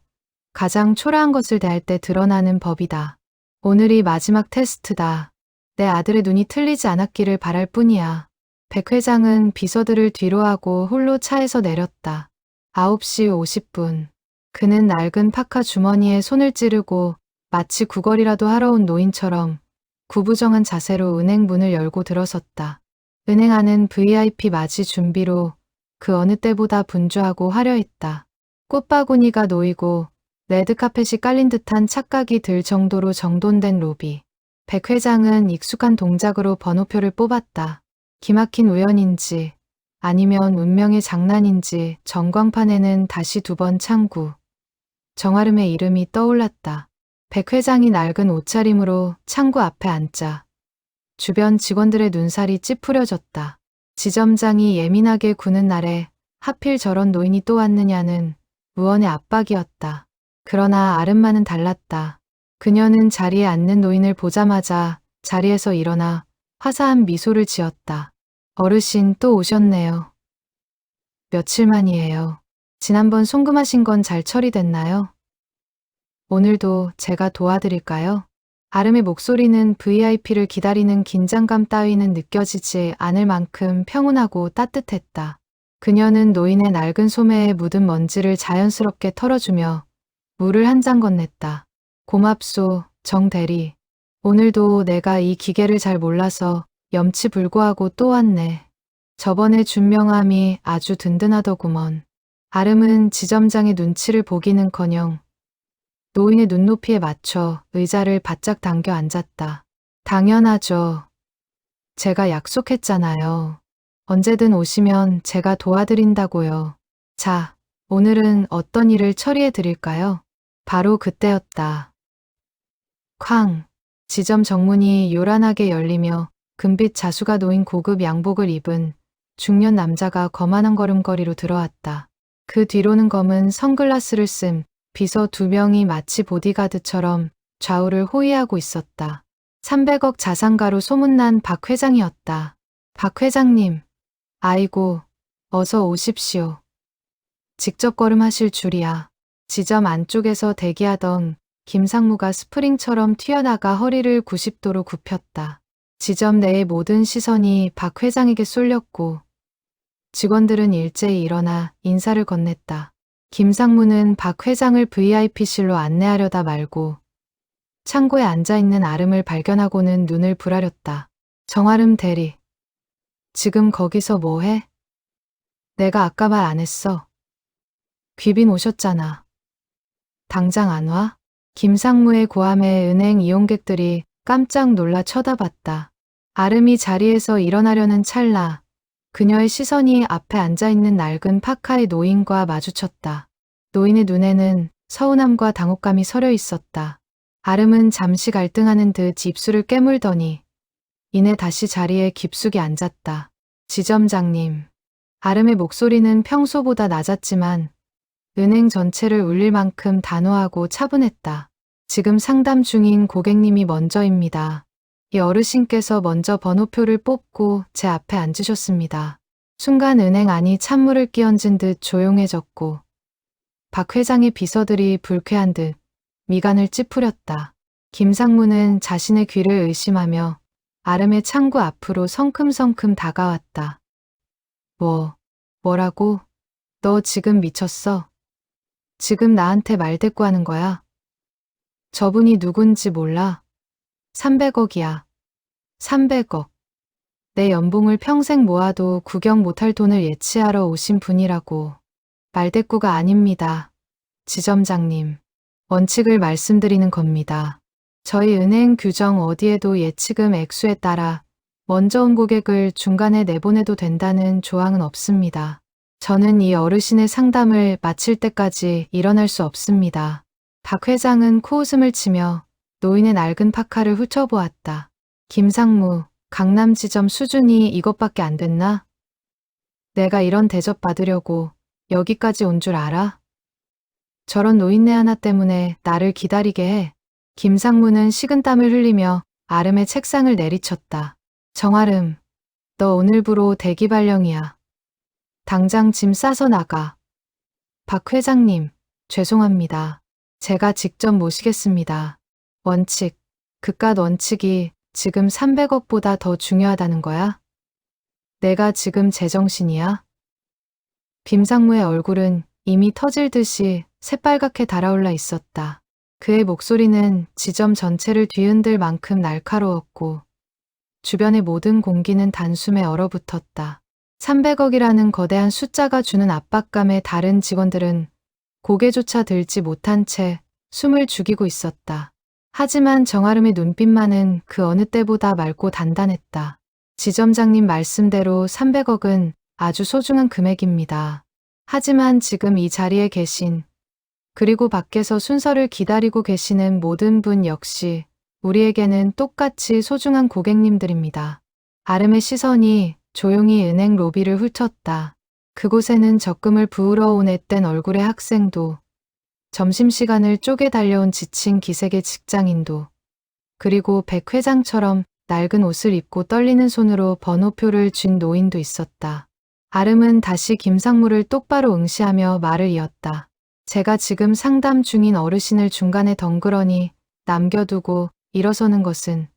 가장 초라한 것을 대할 때 드러나는 법이다. 오늘이 마지막 테스트다. 내 아들의 눈이 틀리지 않았기를 바랄 뿐이야. 백 회장은 비서들을 뒤로하고 홀로 차에서 내렸다. 9시 50분. 그는 낡은 파카 주머니에 손을 찌르고 마치 구걸이라도 하러 온 노인처럼 구부정한 자세로 은행 문을 열고 들어섰다. 은행 안은 VIP 맞이 준비로 그 어느 때보다 분주하고 화려했다. 꽃바구니가 놓이고 레드카펫이 깔린 듯한 착각이 들 정도로 정돈된 로비. 백 회장은 익숙한 동작으로 번호표를 뽑았다. 기막힌 우연인지 아니면 운명의 장난인지 전광판에는 다시 2번 창구. 정아름의 이름이 떠올랐다. 백 회장이 낡은 옷차림으로 창구 앞에 앉자 주변 직원들의 눈살이 찌푸려졌다. 지점장이 예민하게 구는 날에 하필 저런 노인이 또 왔느냐는 무언의 압박이었다. 그러나 아름만은 달랐다. 그녀는 자리에 앉는 노인을 보자마자 자리에서 일어나 화사한 미소를 지었다. 어르신 또 오셨네요. 며칠 만이에요. 지난번 송금하신 건 잘 처리됐나요? 오늘도 제가 도와드릴까요? 아름의 목소리는 VIP를 기다리는 긴장감 따위는 느껴지지 않을 만큼 평온하고 따뜻했다. 그녀는 노인의 낡은 소매에 묻은 먼지를 자연스럽게 털어주며 물을 한 잔 건넸다. 고맙소, 정 대리. 오늘도 내가 이 기계를 잘 몰라서 염치불고하고 또 왔네. 저번에 준 명함이 아주 든든하더구먼. 아름은 지점장의 눈치를 보기는커녕 노인의 눈높이에 맞춰 의자를 바짝 당겨 앉았다. 당연하죠. 제가 약속했잖아요. 언제든 오시면 제가 도와드린다고요. 자, 오늘은 어떤 일을 처리해 드릴까요? 바로 그때였다. 쾅! 지점 정문이 요란하게 열리며 금빛 자수가 놓인 고급 양복을 입은 중년 남자가 거만한 걸음걸이로 들어왔다. 그 뒤로는 검은 선글라스를 쓴 비서 2명이 마치 보디가드처럼 좌우를 호위하고 있었다. 300억 자산가로 소문난 박 회장이었다. 박 회장님, 아이고, 어서 오십시오. 직접 걸음하실 줄이야. 지점 안쪽에서 대기하던 김상무가 스프링처럼 튀어나가 허리를 90도로 굽혔다. 지점 내의 모든 시선이 박 회장에게 쏠렸고 직원들은 일제히 일어나 인사를 건넸다. 김상무는 박 회장을 VIP실로 안내하려다 말고 창고에 앉아있는 아름을 발견하고는 눈을 부라렸다. 정아름 대리, 지금 거기서 뭐해? 내가 아까 말 안 했어. 귀빈 오셨잖아. 당장 안 와? 김상무의 고함에 은행 이용객들이 깜짝 놀라 쳐다봤다. 아름이 자리에서 일어나려는 찰나 그녀의 시선이 앞에 앉아있는 낡은 파카의 노인과 마주쳤다. 노인의 눈에는 서운함과 당혹감이 서려 있었다. 아름은 잠시 갈등하는 듯 입술을 깨물더니 이내 다시 자리에 깊숙이 앉았다. 지점장님. 아름의 목소리는 평소보다 낮았지만 은행 전체를 울릴 만큼 단호하고 차분했다. 지금 상담 중인 고객님이 먼저입니다. 이 어르신께서 먼저 번호표를 뽑고 제 앞에 앉으셨습니다. 순간 은행 안이 찬물을 끼얹은 듯 조용해졌고 박 회장의 비서들이 불쾌한 듯 미간을 찌푸렸다. 김상무는 자신의 귀를 의심하며 아름의 창구 앞으로 성큼성큼 다가왔다. 뭐라고? 너 지금 미쳤어? 지금 나한테 말대꾸하는 거야? 저분이 누군지 몰라? 300억이야. 300억. 내 연봉을 평생 모아도 구경 못할 돈을 예치하러 오신 분이라고. 말대꾸가 아닙니다. 지점장님. 원칙을 말씀드리는 겁니다. 저희 은행 규정 어디에도 예치금 액수에 따라 먼저 온 고객을 중간에 내보내도 된다는 조항은 없습니다. 저는 이 어르신의 상담을 마칠 때까지 일어날 수 없습니다. 박 회장은 코웃음을 치며 노인의 낡은 파카를 훑어보았다. 김상무, 강남지점 수준이 이것밖에 안 됐나? 내가 이런 대접 받으려고 여기까지 온 줄 알아? 저런 노인네 하나 때문에 나를 기다리게 해. 김상무는 식은땀을 흘리며 아름의 책상을 내리쳤다. 정아름, 너 오늘부로 대기 발령이야. 당장 짐 싸서 나가. 박 회장님, 죄송합니다. 제가 직접 모시겠습니다. 원칙, 그깟 원칙이 지금 300억보다 더 중요하다는 거야? 내가 지금 제정신이야? 김상무의 얼굴은 이미 터질 듯이 새빨갛게 달아올라 있었다. 그의 목소리는 지점 전체를 뒤흔들 만큼 날카로웠고 주변의 모든 공기는 단숨에 얼어붙었다. 300억이라는 거대한 숫자가 주는 압박감에 다른 직원들은 고개조차 들지 못한 채 숨을 죽이고 있었다. 하지만 정아름의 눈빛만은 그 어느 때보다 맑고 단단했다. 지점장님 말씀대로 300억은 아주 소중한 금액입니다. 하지만 지금 이 자리에 계신 그리고 밖에서 순서를 기다리고 계시는 모든 분 역시 우리에게는 똑같이 소중한 고객님들입니다. 아름의 시선이 조용히 은행 로비를 훑었다. 그곳에는 적금을 부으러 온 앳된 얼굴의 학생도 점심시간을 쪼개 달려온 지친 기색의 직장인도 그리고 백 회장처럼 낡은 옷을 입고 떨리는 손으로 번호표를 쥔 노인도 있었다. 아름은 다시 김상무를 똑바로 응시하며 말을 이었다. 제가 지금 상담 중인 어르신을 중간에 덩그러니 남겨두고 일어서는 것은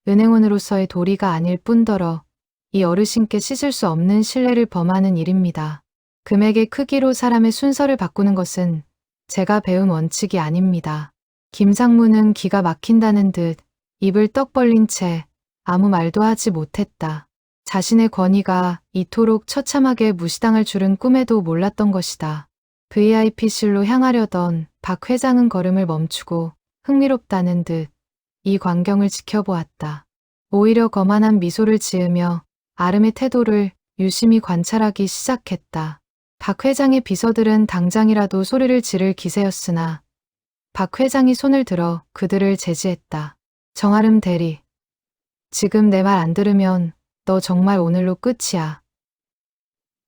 은행원으로서의 도리가 아닐 뿐더러 이 어르신께 씻을 수 없는 신뢰를 범하는 일입니다. 금액의 크기로 사람의 순서를 바꾸는 것은 제가 배운 원칙이 아닙니다. 김상무는 기가 막힌다는 듯 입을 떡 벌린 채 아무 말도 하지 못했다. 자신의 권위가 이토록 처참하게 무시당할 줄은 꿈에도 몰랐던 것이다. VIP실로 향하려던 박 회장은 걸음을 멈추고 흥미롭다는 듯 이 광경을 지켜보았다. 오히려 거만한 미소를 지으며 아름의 태도를 유심히 관찰하기 시작했다. 박 회장의 비서들은 당장이라도 소리를 지를 기세였으나 박 회장이 손을 들어 그들을 제지했다. 정아름 대리, 지금 내 말 안 들으면 너 정말 오늘로 끝이야.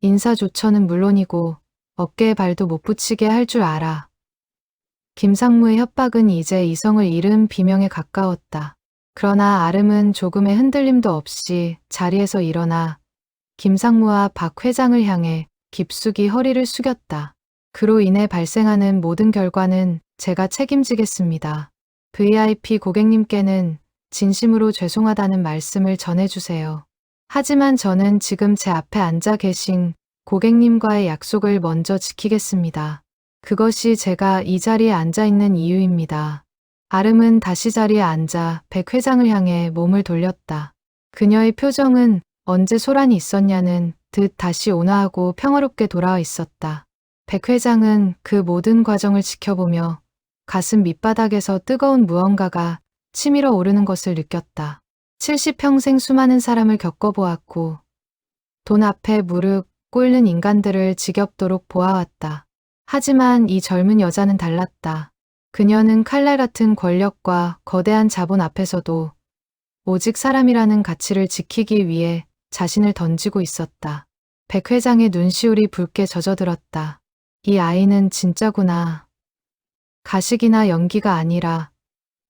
인사조처는 물론이고 어깨에 발도 못 붙이게 할 줄 알아. 김상무의 협박은 이제 이성을 잃은 비명에 가까웠다. 그러나 아름은 조금의 흔들림도 없이 자리에서 일어나 김상무와 박 회장을 향해 깊숙이 허리를 숙였다. 그로 인해 발생하는 모든 결과는 제가 책임지겠습니다. VIP 고객님께는 진심으로 죄송하다는 말씀을 전해주세요. 하지만 저는 지금 제 앞에 앉아 계신 고객님과의 약속을 먼저 지키겠습니다. 그것이 제가 이 자리에 앉아 있는 이유입니다. 아름은 다시 자리에 앉아 백 회장을 향해 몸을 돌렸다. 그녀의 표정은 언제 소란이 있었냐는 듯 다시 온화하고 평화롭게 돌아와 있었다. 백 회장은 그 모든 과정을 지켜보며 가슴 밑바닥에서 뜨거운 무언가가 치밀어 오르는 것을 느꼈다. 70평생 수많은 사람을 겪어보았고 돈 앞에 무릎 꿇는 인간들을 지겹도록 보아왔다. 하지만 이 젊은 여자는 달랐다. 그녀는 칼날 같은 권력과 거대한 자본 앞에서도 오직 사람이라는 가치를 지키기 위해 자신을 던지고 있었다. 백 회장의 눈시울이 붉게 젖어들었다. 이 아이는 진짜구나. 가식이나 연기가 아니라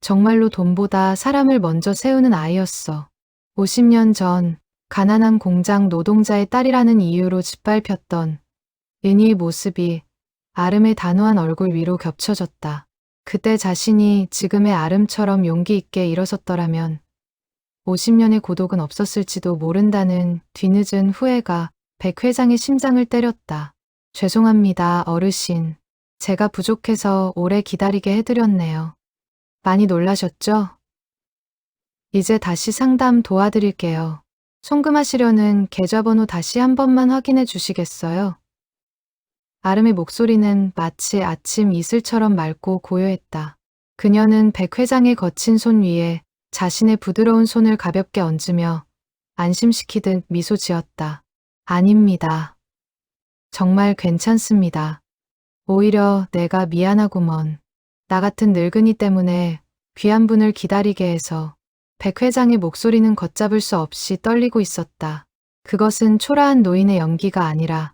정말로 돈보다 사람을 먼저 세우는 아이였어. 50년 전 가난한 공장 노동자의 딸이라는 이유로 짓밟혔던 은희의 모습이 아름의 단호한 얼굴 위로 겹쳐졌다. 그때 자신이 지금의 아름처럼 용기 있게 일어섰더라면 50년의 고독은 없었을지도 모른다는 뒤늦은 후회가 백 회장의 심장을 때렸다. 죄송합니다, 어르신. 제가 부족해서 오래 기다리게 해드렸네요. 많이 놀라셨죠? 이제 다시 상담 도와드릴게요. 송금하시려는 계좌번호 다시 한 번만 확인해 주시겠어요? 아름의 목소리는 마치 아침 이슬처럼 맑고 고요했다. 그녀는 백 회장의 거친 손 위에 자신의 부드러운 손을 가볍게 얹으며 안심시키듯 미소 지었다. 아닙니다. 정말 괜찮습니다. 오히려 내가 미안하구먼. 나 같은 늙은이 때문에 귀한 분을 기다리게 해서. 백 회장의 목소리는 걷잡을 수 없이 떨리고 있었다. 그것은 초라한 노인의 연기가 아니라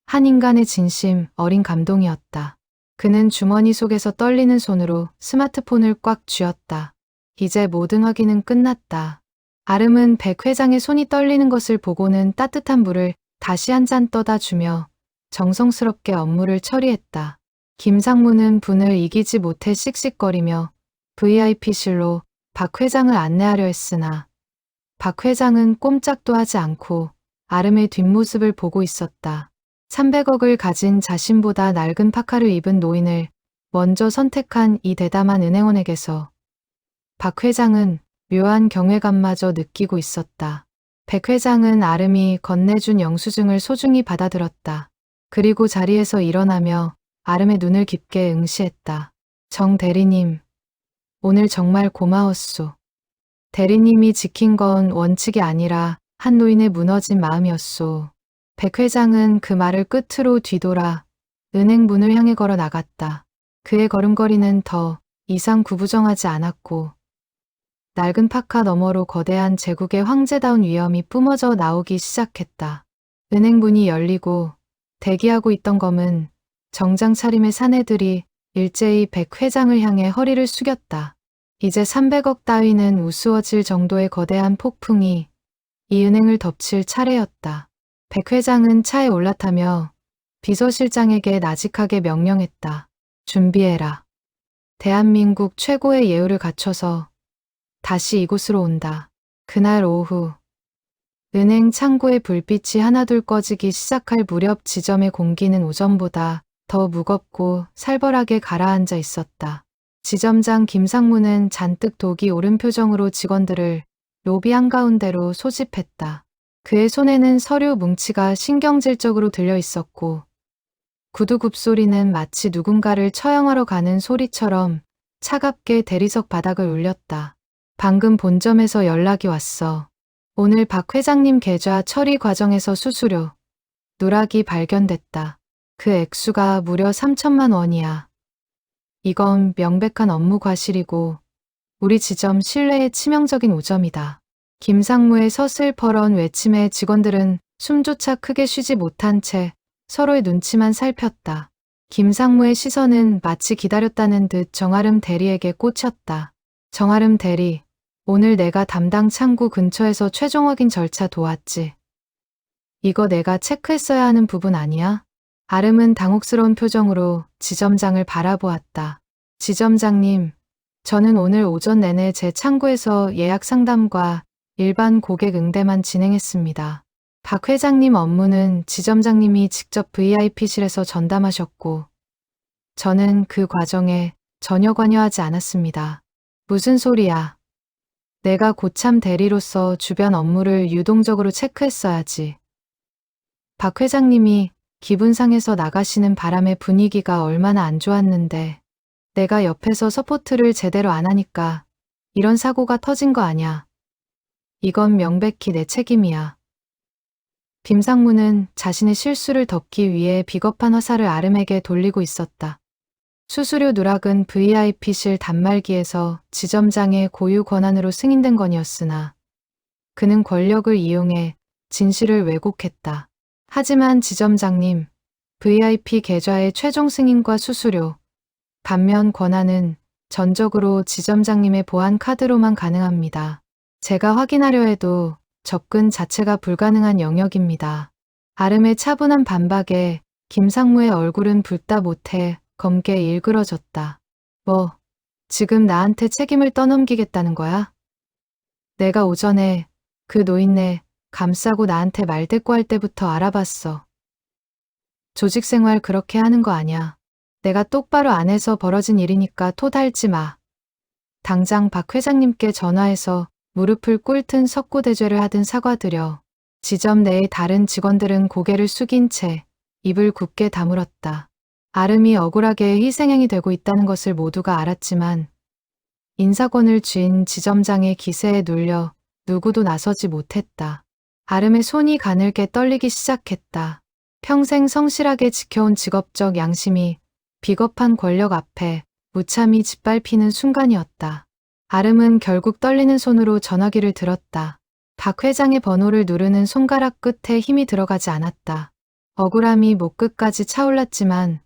한 인간의 진심 어린 감동이었다. 그는 주머니 속에서 떨리는 손으로 스마트폰을 꽉 쥐었다. 이제 모든 확인은 끝났다. 아름은 백 회장의 손이 떨리는 것을 보고는 따뜻한 물을 다시 한 잔 떠다 주며 정성스럽게 업무를 처리했다. 김상무는 분을 이기지 못해 씩씩거리며 VIP실로 박 회장을 안내하려 했으나 박 회장은 꼼짝도 하지 않고 아름의 뒷모습을 보고 있었다. 300억을 가진 자신보다 낡은 파카를 입은 노인을 먼저 선택한 이 대담한 은행원에게서 박 회장은 묘한 경외감마저 느끼고 있었다. 백 회장은 아름이 건네준 영수증을 소중히 받아들었다. 그리고 자리에서 일어나며 아름의 눈을 깊게 응시했다. 정 대리님, 오늘 정말 고마웠소. 대리님이 지킨 건 원칙이 아니라 한 노인의 무너진 마음이었소. 백 회장은 그 말을 끝으로 뒤돌아 은행 문을 향해 걸어 나갔다. 그의 걸음걸이는 더 이상 구부정하지 않았고 낡은 파카 너머로 거대한 제국의 황제다운 위엄이 뿜어져 나오기 시작했다. 은행 문이 열리고 대기하고 있던 검은 정장 차림의 사내들이 일제히 백 회장을 향해 허리를 숙였다. 이제 300억 따위는 우스워질 정도의 거대한 폭풍이 이 은행을 덮칠 차례였다. 백 회장은 차에 올라타며 비서실장에게 나직하게 명령했다. 준비해라. 대한민국 최고의 예우를 갖춰서 다시 이곳으로 온다. 그날 오후 은행 창고의 불빛이 하나둘 꺼지기 시작할 무렵 지점의 공기는 오전보다 더 무겁고 살벌하게 가라앉아 있었다. 지점장 김상무는 잔뜩 독이 오른 표정으로 직원들을 로비 한가운데로 소집했다. 그의 손에는 서류 뭉치가 신경질적으로 들려 있었고 구두굽 소리는 마치 누군가를 처형하러 가는 소리처럼 차갑게 대리석 바닥을 울렸다. 방금 본점에서 연락이 왔어. 오늘 박 회장님 계좌 처리 과정에서 수수료, 누락이 발견됐다. 그 액수가 무려 3천만 원이야. 이건 명백한 업무 과실이고 우리 지점 신뢰에 치명적인 오점이다. 김상무의 서슬퍼런 외침에 직원들은 숨조차 크게 쉬지 못한 채 서로의 눈치만 살폈다. 김상무의 시선은 마치 기다렸다는 듯 정아름 대리에게 꽂혔다. 정아름 대리, 오늘 내가 담당 창구 근처에서 최종 확인 절차 도왔지. 이거 내가 체크했어야 하는 부분 아니야? 아름은 당혹스러운 표정으로 지점장을 바라보았다. 지점장님, 저는 오늘 오전 내내 제 창구에서 예약 상담과 일반 고객 응대만 진행했습니다. 박 회장님 업무는 지점장님이 직접 VIP실에서 전담하셨고 저는 그 과정에 전혀 관여하지 않았습니다. 무슨 소리야? 내가 고참 대리로서 주변 업무를 유동적으로 체크했어야지. 박 회장님이 기분 상해서 나가시는 바람에 분위기가 얼마나 안 좋았는데 내가 옆에서 서포트를 제대로 안 하니까 이런 사고가 터진 거 아냐. 이건 명백히 내 책임이야. 김상무는 자신의 실수를 덮기 위해 비겁한 화살을 아름에게 돌리고 있었다. 수수료 누락은 VIP실 단말기에서 지점장의 고유 권한으로 승인된 건이었으나 그는 권력을 이용해 진실을 왜곡했다. 하지만 지점장님, VIP 계좌의 최종 승인과 수수료, 반면 권한은 전적으로 지점장님의 보안 카드로만 가능합니다. 제가 확인하려 해도 접근 자체가 불가능한 영역입니다. 아름의 차분한 반박에 김상무의 얼굴은 붉다 못해 검게 일그러졌다. 뭐, 지금 나한테 책임을 떠넘기겠다는 거야? 내가 오전에 그 노인네 감싸고 나한테 말대꾸할 때부터 알아봤어. 조직생활 그렇게 하는 거 아냐. 내가 똑바로 안 해서 벌어진 일이니까 토 달지 마. 당장 박 회장님께 전화해서 무릎을 꿇든 석고대죄를 하든 사과드려. 지점 내의 다른 직원들은 고개를 숙인 채 입을 굳게 다물었다. 아름이 억울하게 희생행위 되고 있다는 것을 모두가 알았지만 인사권을 쥔 지점장의 기세에 눌려 누구도 나서지 못했다. 아름의 손이 가늘게 떨리기 시작했다. 평생 성실하게 지켜온 직업적 양심이 비겁한 권력 앞에 무참히 짓밟히는 순간이었다. 아름은 결국 떨리는 손으로 전화기를 들었다. 박 회장의 번호를 누르는 손가락 끝에 힘이 들어가지 않았다. 억울함이 목 끝까지 차올랐지만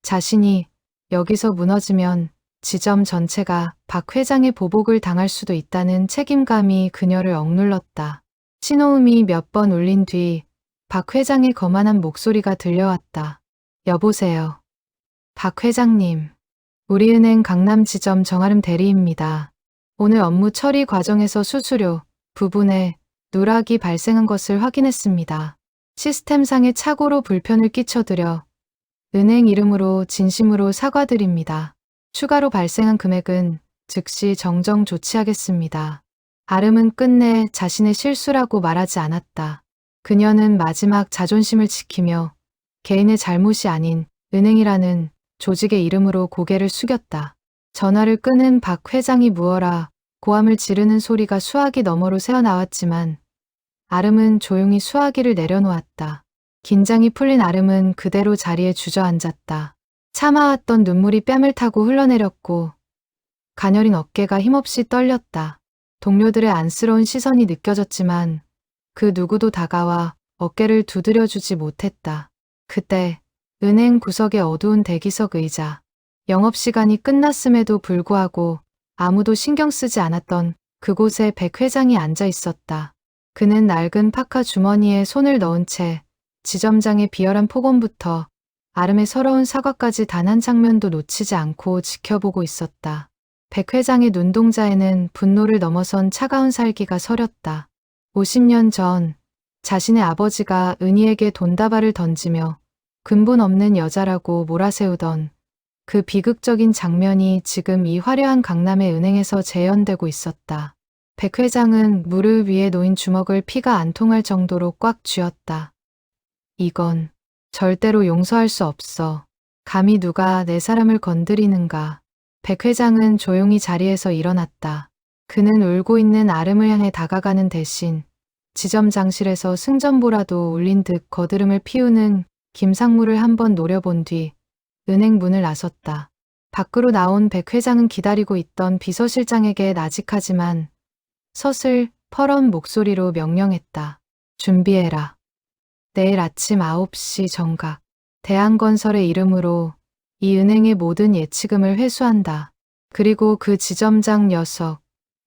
자신이 여기서 무너지면 지점 전체가 박 회장의 보복을 당할 수도 있다는 책임감이 그녀를 억눌렀다. 신호음이 몇 번 울린 뒤 박 회장의 거만한 목소리가 들려왔다. 여보세요. 박 회장님, 우리은행 강남지점 정아름 대리입니다. 오늘 업무 처리 과정에서 수수료 부분에 누락이 발생한 것을 확인했습니다. 시스템상의 착오로 불편을 끼쳐드려 은행 이름으로 진심으로 사과드립니다. 추가로 발생한 금액은 즉시 정정 조치하겠습니다. 아름은 끝내 자신의 실수라고 말하지 않았다. 그녀는 마지막 자존심을 지키며 개인의 잘못이 아닌 은행이라는 조직의 이름으로 고개를 숙였다. 전화를 끄는 박 회장이 무어라 고함을 지르는 소리가 수화기 너머로 새어나왔지만 아름은 조용히 수화기를 내려놓았다. 긴장이 풀린 아름은 그대로 자리에 주저앉았다. 참아왔던 눈물이 뺨을 타고 흘러내렸고 가녀린 어깨가 힘없이 떨렸다. 동료들의 안쓰러운 시선이 느껴졌지만 그 누구도 다가와 어깨를 두드려주지 못했다. 그때 은행 구석의 어두운 대기석 의자, 영업시간이 끝났음에도 불구하고 아무도 신경 쓰지 않았던 그곳에 백 회장이 앉아 있었다. 그는 낡은 파카 주머니에 손을 넣은 채 지점장의 비열한 폭언부터 아름의 서러운 사과까지 단 한 장면도 놓치지 않고 지켜보고 있었다. 백 회장의 눈동자에는 분노를 넘어선 차가운 살기가 서렸다. 50년 전 자신의 아버지가 은희에게 돈다발을 던지며 근본 없는 여자라고 몰아세우던 그 비극적인 장면이 지금 이 화려한 강남의 은행에서 재현되고 있었다. 백 회장은 무릎 위에 놓인 주먹을 피가 안 통할 정도로 꽉 쥐었다. 이건 절대로 용서할 수 없어. 감히 누가 내 사람을 건드리는가. 백 회장은 조용히 자리에서 일어났다. 그는 울고 있는 아름을 향해 다가가는 대신 지점장실에서 승전보라도 울린 듯 거드름을 피우는 김상무를 한번 노려본 뒤 은행 문을 나섰다. 밖으로 나온 백 회장은 기다리고 있던 비서실장에게 나직하지만 서슬 퍼런 목소리로 명령했다. 준비해라. 내일 아침 9시 정각 대한건설의 이름으로 이 은행의 모든 예치금을 회수한다. 그리고 그 지점장 녀석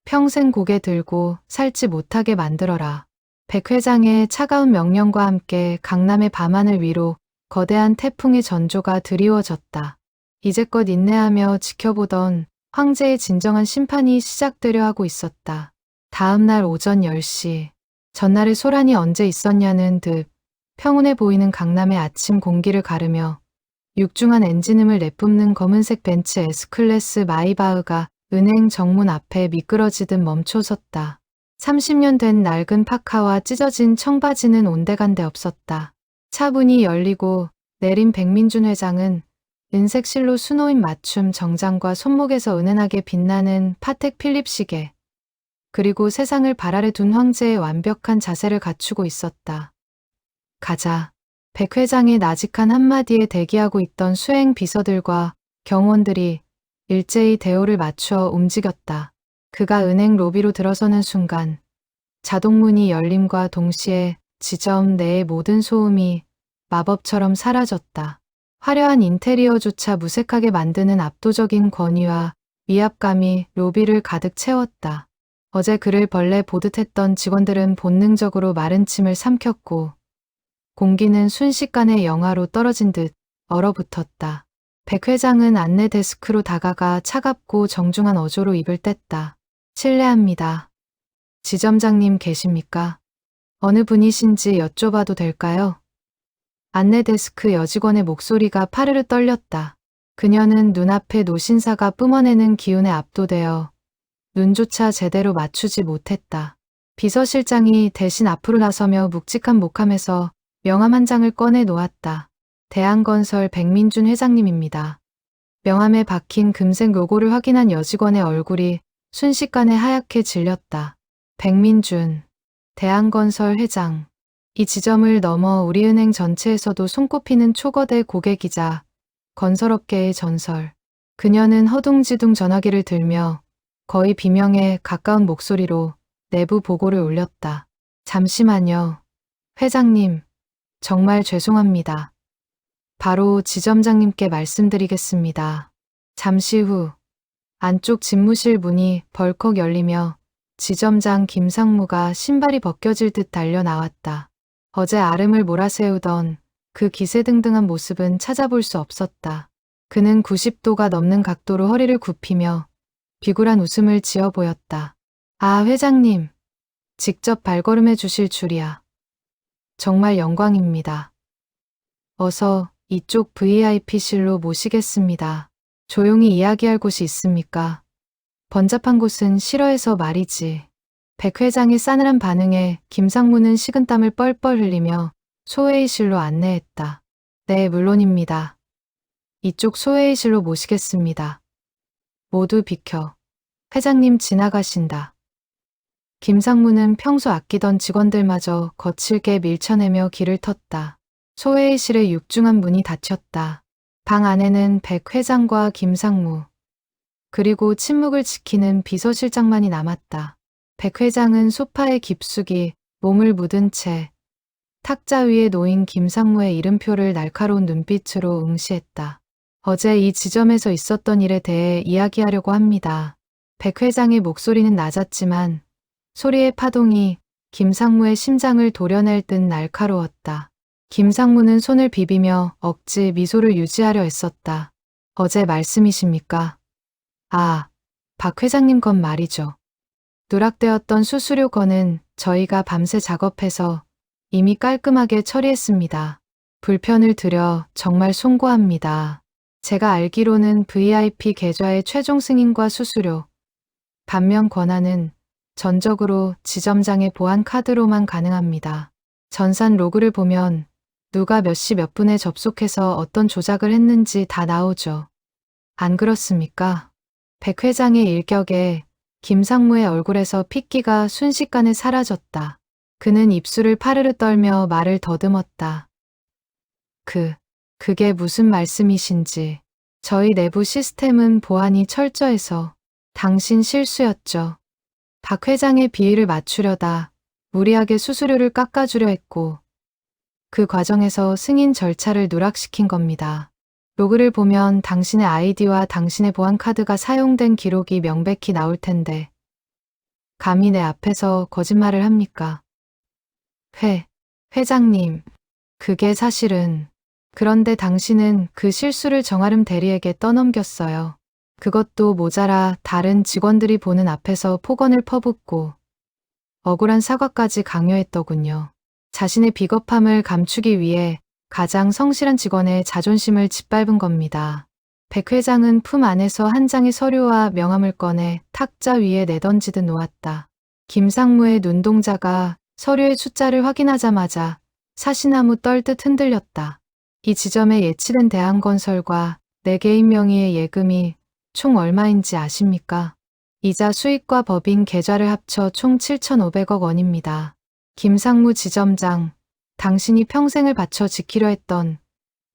평생 고개 들고 살지 못하게 만들어라. 백 회장의 차가운 명령과 함께 강남의 밤하늘 위로 거대한 태풍의 전조가 드리워졌다. 이제껏 인내하며 지켜보던 황제의 진정한 심판이 시작되려 하고 있었다. 다음 날 오전 10시. 전날의 소란이 언제 있었냐는 듯 평온해 보이는 강남의 아침 공기를 가르며 육중한 엔진음을 내뿜는 검은색 벤츠 S클래스 마이바흐가 은행 정문 앞에 미끄러지듯 멈춰섰다. 30년 된 낡은 파카와 찢어진 청바지는 온데간데 없었다. 차 문이 열리고 내린 백민준 회장은 은색 실로 수놓인 맞춤 정장과 손목에서 은은하게 빛나는 파텍 필립 시계, 그리고 세상을 발 아래 둔 황제의 완벽한 자세를 갖추고 있었다. 가자. 백 회장의 나직한 한마디에 대기하고 있던 수행 비서들과 경호원들이 일제히 대오를 맞추어 움직였다. 그가 은행 로비로 들어서는 순간 자동문이 열림과 동시에 지점 내의 모든 소음이 마법처럼 사라졌다. 화려한 인테리어조차 무색하게 만드는 압도적인 권위와 위압감이 로비를 가득 채웠다. 어제 그를 벌레 보듯 했던 직원들은 본능적으로 마른 침을 삼켰고 공기는 순식간에 영하로 떨어진 듯 얼어붙었다. 백 회장은 안내 데스크로 다가가 차갑고 정중한 어조로 입을 뗐다. 실례합니다. 지점장님 계십니까? 어느 분이신지 여쭤봐도 될까요? 안내 데스크 여직원의 목소리가 파르르 떨렸다. 그녀는 눈앞에 노신사가 뿜어내는 기운에 압도되어 눈조차 제대로 맞추지 못했다. 비서실장이 대신 앞으로 나서며 묵직한 목함에서 명함 한 장을 꺼내 놓았다. 대한건설 백민준 회장님입니다. 명함에 박힌 금색 로고를 확인한 여직원의 얼굴이 순식간에 하얗게 질렸다. 백민준, 대한건설 회장. 이 지점을 넘어 우리은행 전체에서도 손꼽히는 초거대 고객이자 건설업계의 전설. 그녀는 허둥지둥 전화기를 들며 거의 비명에 가까운 목소리로 내부 보고를 올렸다. 잠시만요. 회장님, 정말 죄송합니다. 바로 지점장님께 말씀드리겠습니다. 잠시 후 안쪽 집무실 문이 벌컥 열리며 지점장 김상무가 신발이 벗겨질 듯 달려 나왔다. 어제 아름을 몰아세우던 그 기세등등한 모습은 찾아볼 수 없었다. 그는 90도가 넘는 각도로 허리를 굽히며 비굴한 웃음을 지어 보였다. 아, 회장님. 직접 발걸음해 주실 줄이야. 정말 영광입니다. 어서 이쪽 VIP실로 모시겠습니다. 조용히 이야기할 곳이 있습니까? 번잡한 곳은 싫어해서 말이지. 백 회장의 싸늘한 반응에 김상무는 식은땀을 뻘뻘 흘리며 소회의실로 안내했다. 네, 물론입니다. 이쪽 소회의실로 모시겠습니다. 모두 비켜. 회장님 지나가신다. 김상무는 평소 아끼던 직원들마저 거칠게 밀쳐내며 길을 텄다. 소회의실의 육중한 문이 닫혔다. 방 안에는 백 회장과 김상무, 그리고 침묵을 지키는 비서실장만이 남았다. 백 회장은 소파에 깊숙이 몸을 묻은 채 탁자 위에 놓인 김상무의 이름표를 날카로운 눈빛으로 응시했다. 어제 이 지점에서 있었던 일에 대해 이야기하려고 합니다. 백 회장의 목소리는 낮았지만 소리의 파동이 김상무의 심장을 도려낼 듯 날카로웠다. 김상무는 손을 비비며 억지 미소를 유지하려 했었다. 어제 말씀이십니까? 아, 박 회장님 건 말이죠. 누락되었던 수수료 건은 저희가 밤새 작업해서 이미 깔끔하게 처리했습니다. 불편을 드려 정말 송구합니다. 제가 알기로는 VIP 계좌의 최종 승인과 수수료, 반면 권한은 전적으로 지점장의 보안 카드로만 가능합니다. 전산 로그를 보면 누가 몇 시 몇 분에 접속해서 어떤 조작을 했는지 다 나오죠. 안 그렇습니까? 백 회장의 일격에 김상무의 얼굴에서 핏기가 순식간에 사라졌다. 그는 입술을 파르르 떨며 말을 더듬었다. 그게 무슨 말씀이신지. 저희 내부 시스템은 보안이 철저해서 당신 실수였죠. 박 회장의 비위를 맞추려다 무리하게 수수료를 깎아주려 했고 그 과정에서 승인 절차를 누락시킨 겁니다. 로그를 보면 당신의 아이디와 당신의 보안카드가 사용된 기록이 명백히 나올 텐데 감히 내 앞에서 거짓말을 합니까? 회장님, 그게 사실은. 그런데 당신은 그 실수를 정아름 대리에게 떠넘겼어요. 그것도 모자라 다른 직원들이 보는 앞에서 폭언을 퍼붓고 억울한 사과까지 강요했더군요. 자신의 비겁함을 감추기 위해 가장 성실한 직원의 자존심을 짓밟은 겁니다. 백 회장은 품 안에서 한 장의 서류와 명함을 꺼내 탁자 위에 내던지듯 놓았다. 김상무의 눈동자가 서류의 숫자를 확인하자마자 사시나무 떨듯 흔들렸다. 이 지점에 예치된 대한건설과 내 개인 명의의 예금이 총 얼마인지 아십니까? 이자 수익과 법인 계좌를 합쳐 총 7,500억 원입니다. 김상무 지점장, 당신이 평생을 바쳐 지키려 했던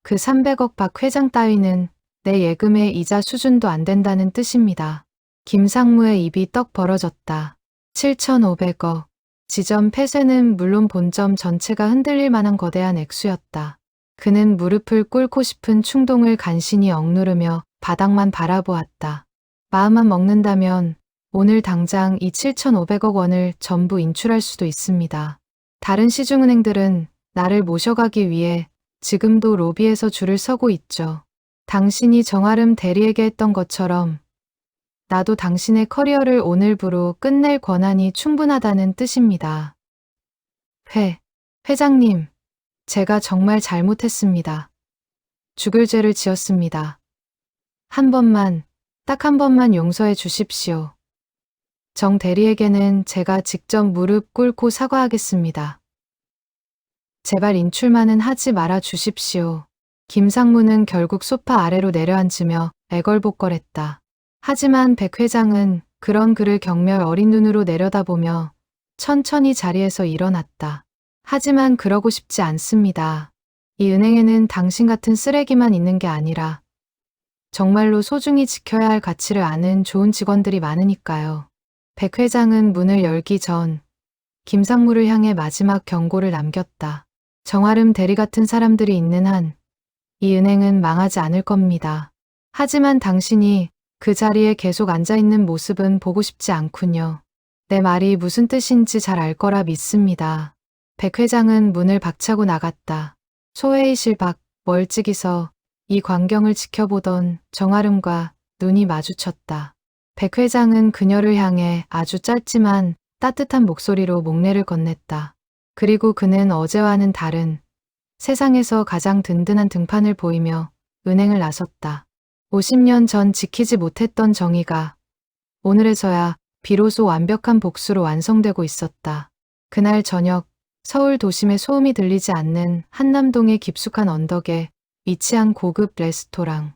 그 300억 박 회장 따위는 내 예금의 이자 수준도 안 된다는 뜻입니다. 김상무의 입이 떡 벌어졌다. 7,500억. 지점 폐쇄는 물론 본점 전체가 흔들릴 만한 거대한 액수였다. 그는 무릎을 꿇고 싶은 충동을 간신히 억누르며 바닥만 바라보았다. 마음만 먹는다면 오늘 당장 이 7,500억 원을 전부 인출할 수도 있습니다. 다른 시중은행들은 나를 모셔가기 위해 지금도 로비에서 줄을 서고 있죠. 당신이 정아름 대리에게 했던 것처럼 나도 당신의 커리어를 오늘부로 끝낼 권한이 충분하다는 뜻입니다. 회장님, 제가 정말 잘못했습니다. 죽을 죄를 지었습니다. 한 번만, 딱 한 번만 용서해 주십시오. 정 대리에게는 제가 직접 무릎 꿇고 사과하겠습니다. 제발 인출만은 하지 말아 주십시오. 김상무는 결국 소파 아래로 내려앉으며 애걸복걸했다. 하지만 백 회장은 그런 그를 경멸 어린 눈으로 내려다보며 천천히 자리에서 일어났다. 하지만 그러고 싶지 않습니다. 이 은행에는 당신 같은 쓰레기만 있는 게 아니라 정말로 소중히 지켜야 할 가치를 아는 좋은 직원들이 많으니까요. 백 회장은 문을 열기 전 김상무를 향해 마지막 경고를 남겼다. 정아름 대리 같은 사람들이 있는 한 이 은행은 망하지 않을 겁니다. 하지만 당신이 그 자리에 계속 앉아있는 모습은 보고 싶지 않군요. 내 말이 무슨 뜻인지 잘 알 거라 믿습니다. 백 회장은 문을 박차고 나갔다. 소회의실 밖 멀찍이 서 이 광경을 지켜보던 정아름과 눈이 마주쳤다. 백 회장은 그녀를 향해 아주 짧지만 따뜻한 목소리로 목례를 건넸다. 그리고 그는 어제와는 다른 세상에서 가장 든든한 등판을 보이며 은행을 나섰다. 50년 전 지키지 못했던 정의가 오늘에서야 비로소 완벽한 복수로 완성되고 있었다. 그날 저녁 서울 도심의 소음이 들리지 않는 한남동의 깊숙한 언덕에 위치한 고급 레스토랑.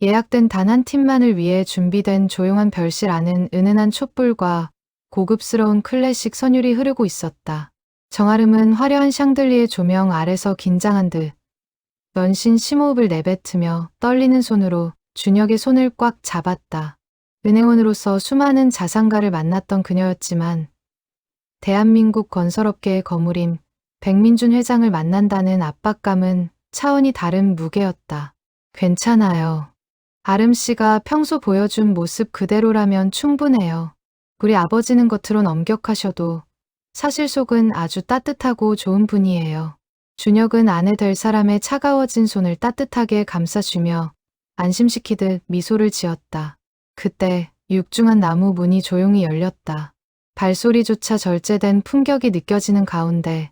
예약된 단 한 팀만을 위해 준비된 조용한 별실 안은 은은한 촛불과 고급스러운 클래식 선율이 흐르고 있었다. 정아름은 화려한 샹들리에 조명 아래서 긴장한 듯 연신 심호흡을 내뱉으며 떨리는 손으로 준혁의 손을 꽉 잡았다. 은행원으로서 수많은 자산가를 만났던 그녀였지만 대한민국 건설업계의 거물인 백민준 회장을 만난다는 압박감은 차원이 다른 무게였다. 괜찮아요. 아름 씨가 평소 보여준 모습 그대로라면 충분해요. 우리 아버지는 겉으론 엄격하셔도 사실 속은 아주 따뜻하고 좋은 분이에요. 준혁은 아내 될 사람의 차가워진 손을 따뜻하게 감싸주며 안심시키듯 미소를 지었다. 그때 육중한 나무 문이 조용히 열렸다. 발소리조차 절제된 품격이 느껴지는 가운데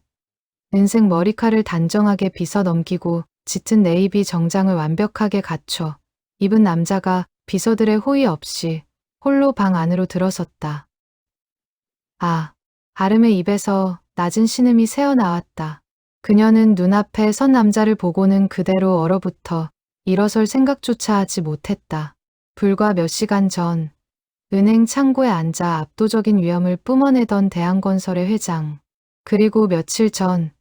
은색 머리칼을 단정하게 빗어 넘기고 짙은 네이비 정장을 완벽하게 갖춰 입은 남자가 비서들의 호의 없이 홀로 방 안으로 들어섰다. 아, 아름의 입에서 낮은 신음이 새어나왔다. 그녀는 눈앞에 선 남자를 보고는 그대로 얼어붙어 일어설 생각조차 하지 못했다. 불과 몇 시간 전 은행 창고에 앉아 압도적인 위엄을 뿜어내던 대한건설의 회장. 그리고 며칠 전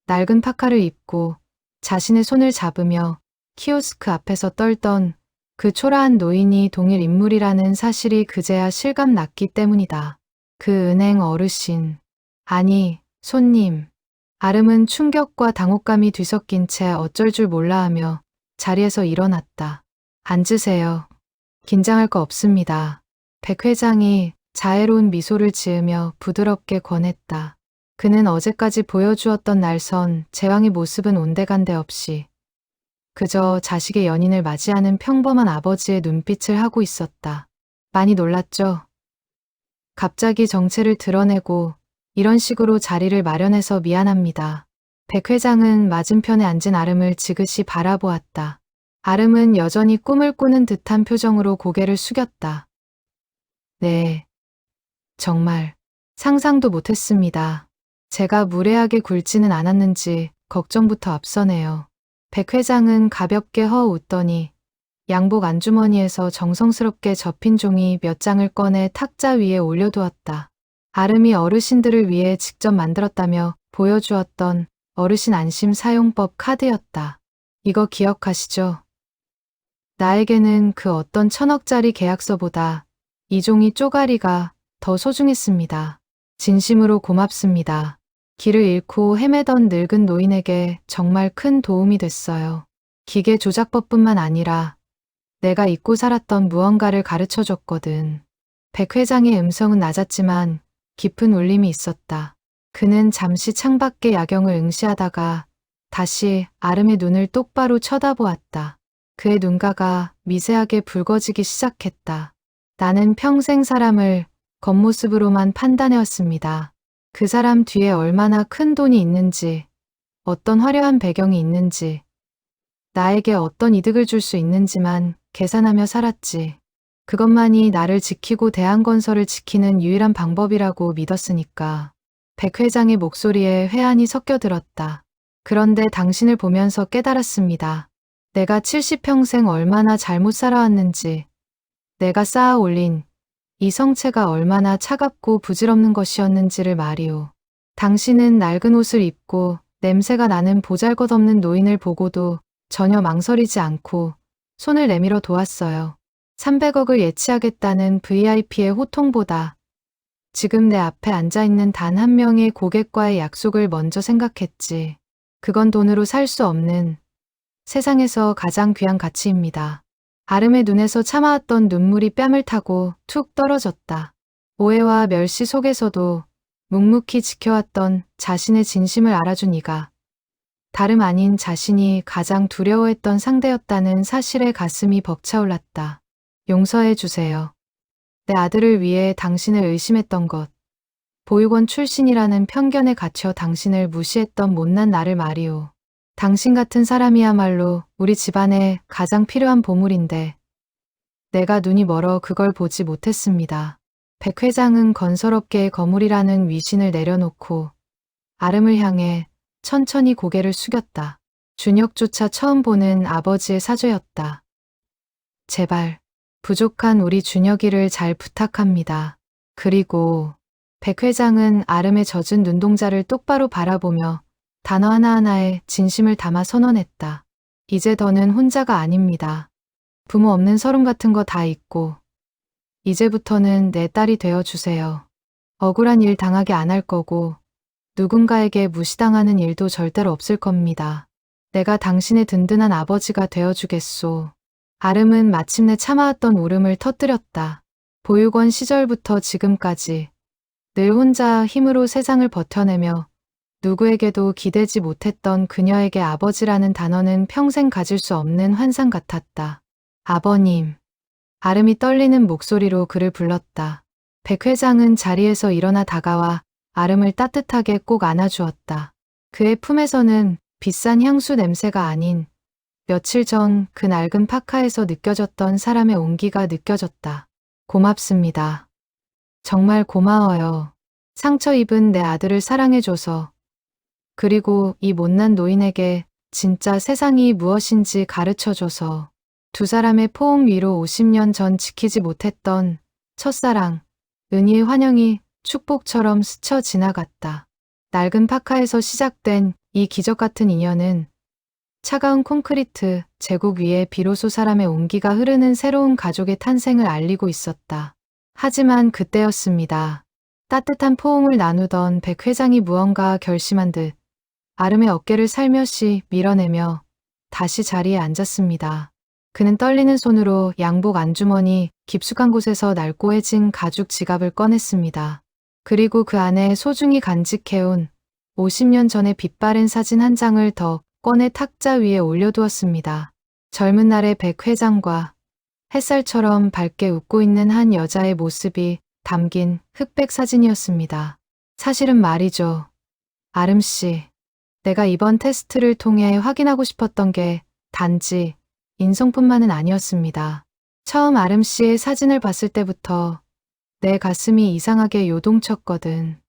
낡은 파카를 입고 자신의 손을 잡으며 키오스크 앞에서 떨던 그 초라한 노인이 동일 인물이라는 사실이 그제야 실감 났기 때문이다. 그 은행 어르신. 아니, 손님. 아름은 충격과 당혹감이 뒤섞인 채 어쩔 줄 몰라 하며 자리에서 일어났다. 앉으세요. 긴장할 거 없습니다. 백 회장이 자애로운 미소를 지으며 부드럽게 권했다. 그는 어제까지 보여주었던 날선 제왕의 모습은 온데간데 없이 그저 자식의 연인을 맞이하는 평범한 아버지의 눈빛을 하고 있었다. 많이 놀랐죠? 갑자기 정체를 드러내고 이런 식으로 자리를 마련해서 미안합니다. 백 회장은 맞은편에 앉은 아름을 지그시 바라보았다. 아름은 여전히 꿈을 꾸는 듯한 표정으로 고개를 숙였다. 네, 정말 상상도 못했습니다. 제가 무례하게 굴지는 않았는지 걱정부터 앞서네요. 백 회장은 가볍게 허웃더니 양복 안주머니에서 정성스럽게 접힌 종이 몇 장을 꺼내 탁자 위에 올려두었다. 아름이 어르신들을 위해 직접 만들었다며 보여주었던 어르신 안심 사용법 카드였다. 이거 기억하시죠? 나에게는 그 어떤 1000억짜리 계약서보다 이 종이 쪼가리가 더 소중했습니다. 진심으로 고맙습니다. 길을 잃고 헤매던 늙은 노인에게 정말 큰 도움이 됐어요. 기계 조작법뿐만 아니라 내가 잊고 살았던 무언가를 가르쳐줬거든. 백 회장의 음성은 낮았지만 깊은 울림이 있었다. 그는 잠시 창밖의 야경을 응시하다가 다시 아름의 눈을 똑바로 쳐다보았다. 그의 눈가가 미세하게 붉어지기 시작했다. 나는 평생 사람을 겉모습으로만 판단해왔습니다. 그 사람 뒤에 얼마나 큰 돈이 있는지, 어떤 화려한 배경이 있는지, 나에게 어떤 이득을 줄 수 있는지만 계산하며 살았지. 그것만이 나를 지키고 대한건설을 지키는 유일한 방법이라고 믿었으니까. 백 회장의 목소리에 회한이 섞여들었다. 그런데 당신을 보면서 깨달았습니다. 내가 70평생 얼마나 잘못 살아왔는지, 내가 쌓아 올린 이 성체가 얼마나 차갑고 부질없는 것이었는지를 말이오. 당신은 낡은 옷을 입고 냄새가 나는 보잘것없는 노인을 보고도 전혀 망설이지 않고 손을 내밀어 도왔어요. 300억을 예치하겠다는 VIP의 호통보다 지금 내 앞에 앉아있는 단 한 명의 고객과의 약속을 먼저 생각했지. 그건 돈으로 살 수 없는 세상에서 가장 귀한 가치입니다. 아름의 눈에서 참아왔던 눈물이 뺨을 타고 툭 떨어졌다. 오해와 멸시 속에서도 묵묵히 지켜왔던 자신의 진심을 알아준 이가 다름 아닌 자신이 가장 두려워했던 상대였다는 사실에 가슴이 벅차올랐다. 용서해 주세요. 내 아들을 위해 당신을 의심했던 것, 보육원 출신이라는 편견에 갇혀 당신을 무시했던 못난 나를 말이오. 당신 같은 사람이야말로 우리 집안에 가장 필요한 보물인데 내가 눈이 멀어 그걸 보지 못했습니다. 백 회장은 건설업계의 거물이라는 위신을 내려놓고 아름을 향해 천천히 고개를 숙였다. 준혁조차 처음 보는 아버지의 사죄였다. 제발 부족한 우리 준혁이를 잘 부탁합니다. 그리고 백 회장은 아름의 젖은 눈동자를 똑바로 바라보며 단어 하나하나에 진심을 담아 선언했다. 이제 더는 혼자가 아닙니다. 부모 없는 서름 같은 거 다 잊고 이제부터는 내 딸이 되어주세요. 억울한 일 당하게 안 할 거고 누군가에게 무시당하는 일도 절대로 없을 겁니다. 내가 당신의 든든한 아버지가 되어주겠소. 아름은 마침내 참아왔던 울음을 터뜨렸다. 보육원 시절부터 지금까지 늘 혼자 힘으로 세상을 버텨내며 누구에게도 기대지 못했던 그녀에게 아버지라는 단어는 평생 가질 수 없는 환상 같았다. 아버님. 아름이 떨리는 목소리로 그를 불렀다. 백 회장은 자리에서 일어나 다가와 아름을 따뜻하게 꼭 안아주었다. 그의 품에서는 비싼 향수 냄새가 아닌 며칠 전 그 낡은 파카에서 느껴졌던 사람의 온기가 느껴졌다. 고맙습니다. 정말 고마워요. 상처 입은 내 아들을 사랑해줘서. 그리고 이 못난 노인에게 진짜 세상이 무엇인지 가르쳐줘서. 두 사람의 포옹 위로 50년 전 지키지 못했던 첫사랑, 은희의 환영이 축복처럼 스쳐 지나갔다. 낡은 파카에서 시작된 이 기적 같은 인연은 차가운 콘크리트 제국 위에 비로소 사람의 온기가 흐르는 새로운 가족의 탄생을 알리고 있었다. 하지만 그때였습니다. 따뜻한 포옹을 나누던 백 회장이 무언가 결심한 듯 아름의 어깨를 살며시 밀어내며 다시 자리에 앉았습니다. 그는 떨리는 손으로 양복 안주머니 깊숙한 곳에서 낡고해진 가죽 지갑을 꺼냈습니다. 그리고 그 안에 소중히 간직해온 50년 전의 빛바랜 사진 한 장을 더 꺼내 탁자 위에 올려두었습니다. 젊은 날의 백 회장과 햇살처럼 밝게 웃고 있는 한 여자의 모습이 담긴 흑백 사진이었습니다. 사실은 말이죠. 아름 씨, 내가 이번 테스트를 통해 확인하고 싶었던 게 단지 인성뿐만은 아니었습니다. 처음 아름 씨의 사진을 봤을 때부터 내 가슴이 이상하게 요동쳤거든.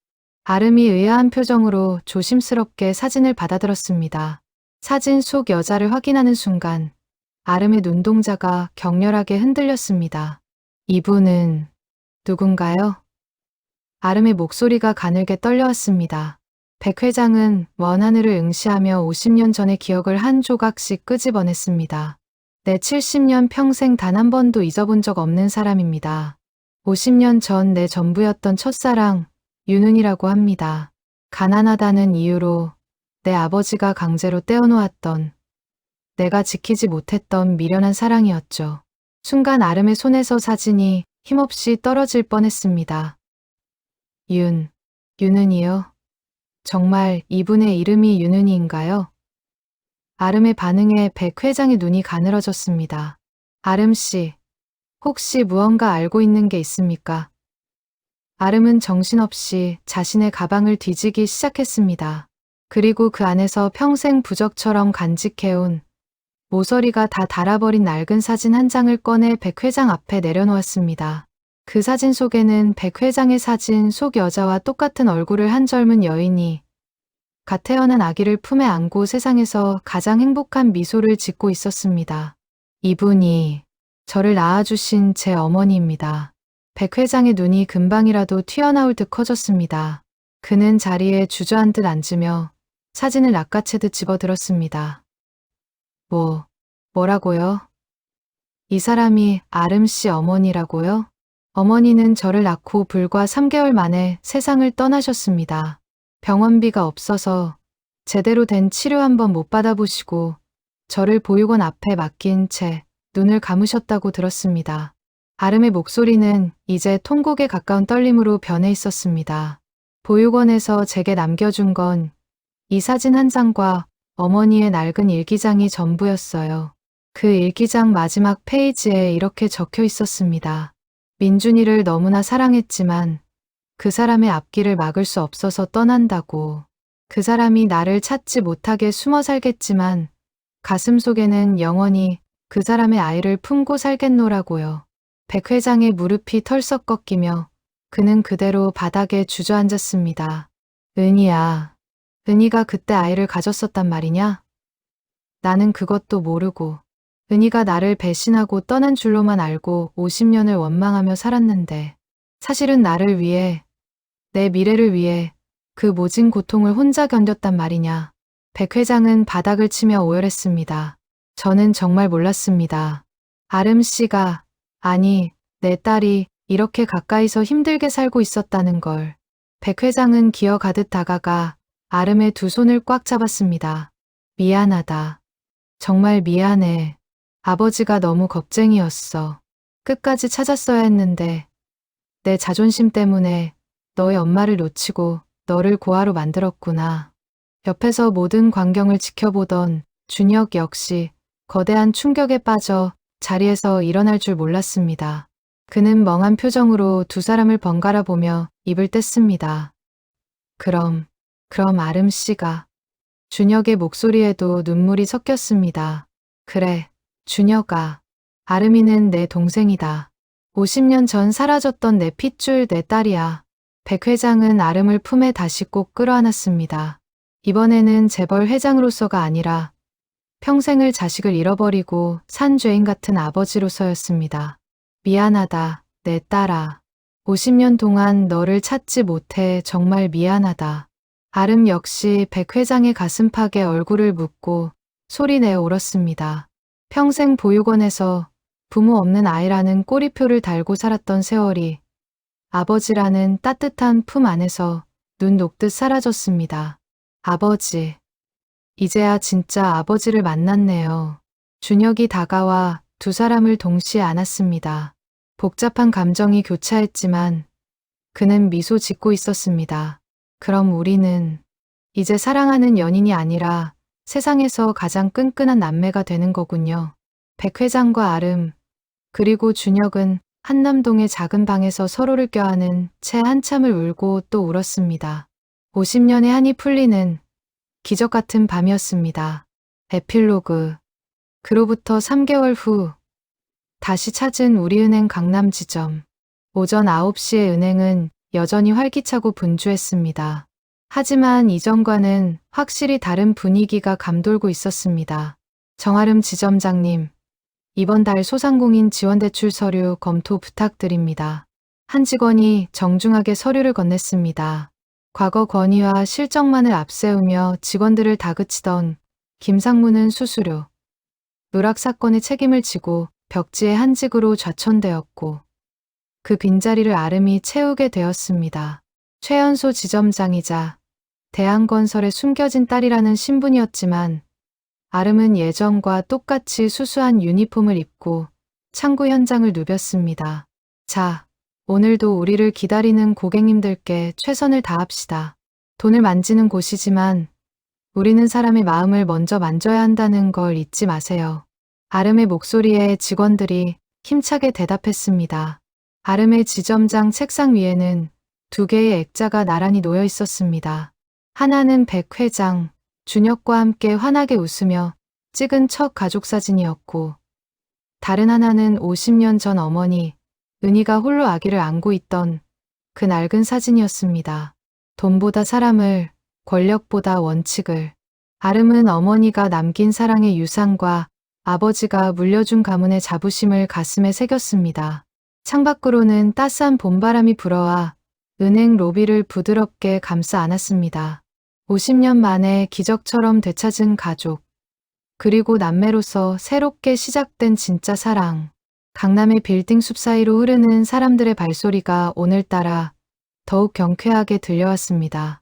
아름이 의아한 표정으로 조심스럽게 사진을 받아들었습니다. 사진 속 여자를 확인하는 순간 아름의 눈동자가 격렬하게 흔들렸습니다. 이분은 누군가요? 아름의 목소리가 가늘게 떨려왔습니다. 백 회장은 먼 하늘을 응시하며 50년 전의 기억을 한 조각씩 끄집어냈습니다. 내 70년 평생 단 한 번도 잊어본 적 없는 사람입니다. 50년 전 내 전부였던 첫사랑, 윤은이라고 합니다. 가난하다는 이유로 내 아버지가 강제로 떼어놓았던, 내가 지키지 못했던 미련한 사랑이었죠. 순간 아름의 손에서 사진이 힘없이 떨어질 뻔했습니다. 윤은이요? 정말 이분의 이름이 윤은이인가요? 아름의 반응에 백 회장의 눈이 가늘어졌습니다. 아름 씨, 혹시 무언가 알고 있는 게 있습니까? 아름은 정신없이 자신의 가방을 뒤지기 시작했습니다. 그리고 그 안에서 평생 부적처럼 간직해온 모서리가 다 닳아버린 낡은 사진 한 장을 꺼내 백 회장 앞에 내려놓았습니다. 그 사진 속에는 백 회장의 사진 속 여자와 똑같은 얼굴을 한 젊은 여인이 갓 태어난 아기를 품에 안고 세상에서 가장 행복한 미소를 짓고 있었습니다. 이분이 저를 낳아주신 제 어머니입니다. 백 회장의 눈이 금방이라도 튀어나올 듯 커졌습니다. 그는 자리에 주저앉듯 앉으며 사진을 낚아채듯 집어들었습니다. 뭐라고요? 이 사람이 아름 씨 어머니라고요? 어머니는 저를 낳고 불과 3개월 만에 세상을 떠나셨습니다. 병원비가 없어서 제대로 된 치료 한번 못 받아보시고 저를 보육원 앞에 맡긴 채 눈을 감으셨다고 들었습니다. 아름의 목소리는 이제 통곡에 가까운 떨림으로 변해 있었습니다. 보육원에서 제게 남겨준 건 이 사진 한 장과 어머니의 낡은 일기장이 전부였어요. 그 일기장 마지막 페이지에 이렇게 적혀 있었습니다. 민준이를 너무나 사랑했지만 그 사람의 앞길을 막을 수 없어서 떠난다고. 그 사람이 나를 찾지 못하게 숨어 살겠지만 가슴 속에는 영원히 그 사람의 아이를 품고 살겠노라고요. 백 회장의 무릎이 털썩 꺾이며 그는 그대로 바닥에 주저앉았습니다. 은희야, 은희가 그때 아이를 가졌었단 말이냐? 나는 그것도 모르고 은희가 나를 배신하고 떠난 줄로만 알고 50년을 원망하며 살았는데 사실은 나를 위해, 내 미래를 위해 그 모진 고통을 혼자 견뎠단 말이냐. 백 회장은 바닥을 치며 오열했습니다. 저는 정말 몰랐습니다. 아름 씨가, 아니, 내 딸이 이렇게 가까이서 힘들게 살고 있었다는 걸. 백 회장은 기어가듯 다가가 아름의 두 손을 꽉 잡았습니다. 미안하다. 정말 미안해. 아버지가 너무 겁쟁이였어. 끝까지 찾았어야 했는데 내 자존심 때문에 너의 엄마를 놓치고 너를 고아로 만들었구나. 옆에서 모든 광경을 지켜보던 준혁 역시 거대한 충격에 빠져 자리에서 일어날 줄 몰랐습니다. 그는 멍한 표정으로 두 사람을 번갈아 보며 입을 뗐습니다. 그럼 아름 씨가. 준혁의 목소리에도 눈물이 섞였습니다. 그래, 준혁아. 아름이는 내 동생이다. 50년 전 사라졌던 내 핏줄 내 딸이야. 백 회장은 아름을 품에 다시 꼭 끌어안았습니다. 이번에는 재벌 회장으로서가 아니라 평생을 자식을 잃어버리고 산 죄인 같은 아버지로서였습니다. 미안하다, 내 딸아. 50년 동안 너를 찾지 못해 정말 미안하다. 아름 역시 백 회장의 가슴팍에 얼굴을 묻고 소리내어 울었습니다. 평생 보육원에서 부모 없는 아이라는 꼬리표를 달고 살았던 세월이 아버지라는 따뜻한 품 안에서 눈 녹듯 사라졌습니다. 아버지. 이제야 진짜 아버지를 만났네요. 준혁이 다가와 두 사람을 동시에 안았습니다. 복잡한 감정이 교차했지만 그는 미소 짓고 있었습니다. 그럼 우리는 이제 사랑하는 연인이 아니라 세상에서 가장 끈끈한 남매가 되는 거군요. 백 회장과 아름, 그리고 준혁은 한남동의 작은 방에서 서로를 껴안은 채 한참을 울고 또 울었습니다. 50년의 한이 풀리는 기적 같은 밤이었습니다. 에필로그. 그로부터 3개월 후 다시 찾은 우리은행 강남 지점. 오전 9시의 은행은 여전히 활기차고 분주했습니다. 하지만 이전과는 확실히 다른 분위기가 감돌고 있었습니다. 정아름 지점장님, 이번 달 소상공인 지원대출 서류 검토 부탁드립니다. 한 직원이 정중하게 서류를 건넸습니다. 과거 건의와 실적만을 앞세우며 직원들을 다그치던 김상무는 수수료, 누락 사건의 책임을 지고 벽지에 한직으로 좌천되었고 그 빈자리를 아름이 채우게 되었습니다. 최연소 지점장이자 대한건설의 숨겨진 딸이라는 신분이었지만 아름은 예전과 똑같이 수수한 유니폼을 입고 창구 현장을 누볐습니다. 자, 오늘도 우리를 기다리는 고객님들께 최선을 다합시다. 돈을 만지는 곳이지만 우리는 사람의 마음을 먼저 만져야 한다는 걸 잊지 마세요. 아름의 목소리에 직원들이 힘차게 대답했습니다. 아름의 지점장 책상 위에는 2개의 액자가 나란히 놓여 있었습니다. 하나는 백 회장, 준혁과 함께 환하게 웃으며 찍은 첫 가족사진이었고 다른 하나는 50년 전 어머니, 은희가 홀로 아기를 안고 있던 그 낡은 사진이었습니다. 돈보다 사람을, 권력보다 원칙을. 아름은 어머니가 남긴 사랑의 유산과 아버지가 물려준 가문의 자부심을 가슴에 새겼습니다. 창밖으로는 따스한 봄바람이 불어와 은행 로비를 부드럽게 감싸 안았습니다. 50년 만에 기적처럼 되찾은 가족, 그리고 남매로서 새롭게 시작된 진짜 사랑. 강남의 빌딩 숲 사이로 흐르는 사람들의 발소리가 오늘따라 더욱 경쾌하게 들려왔습니다.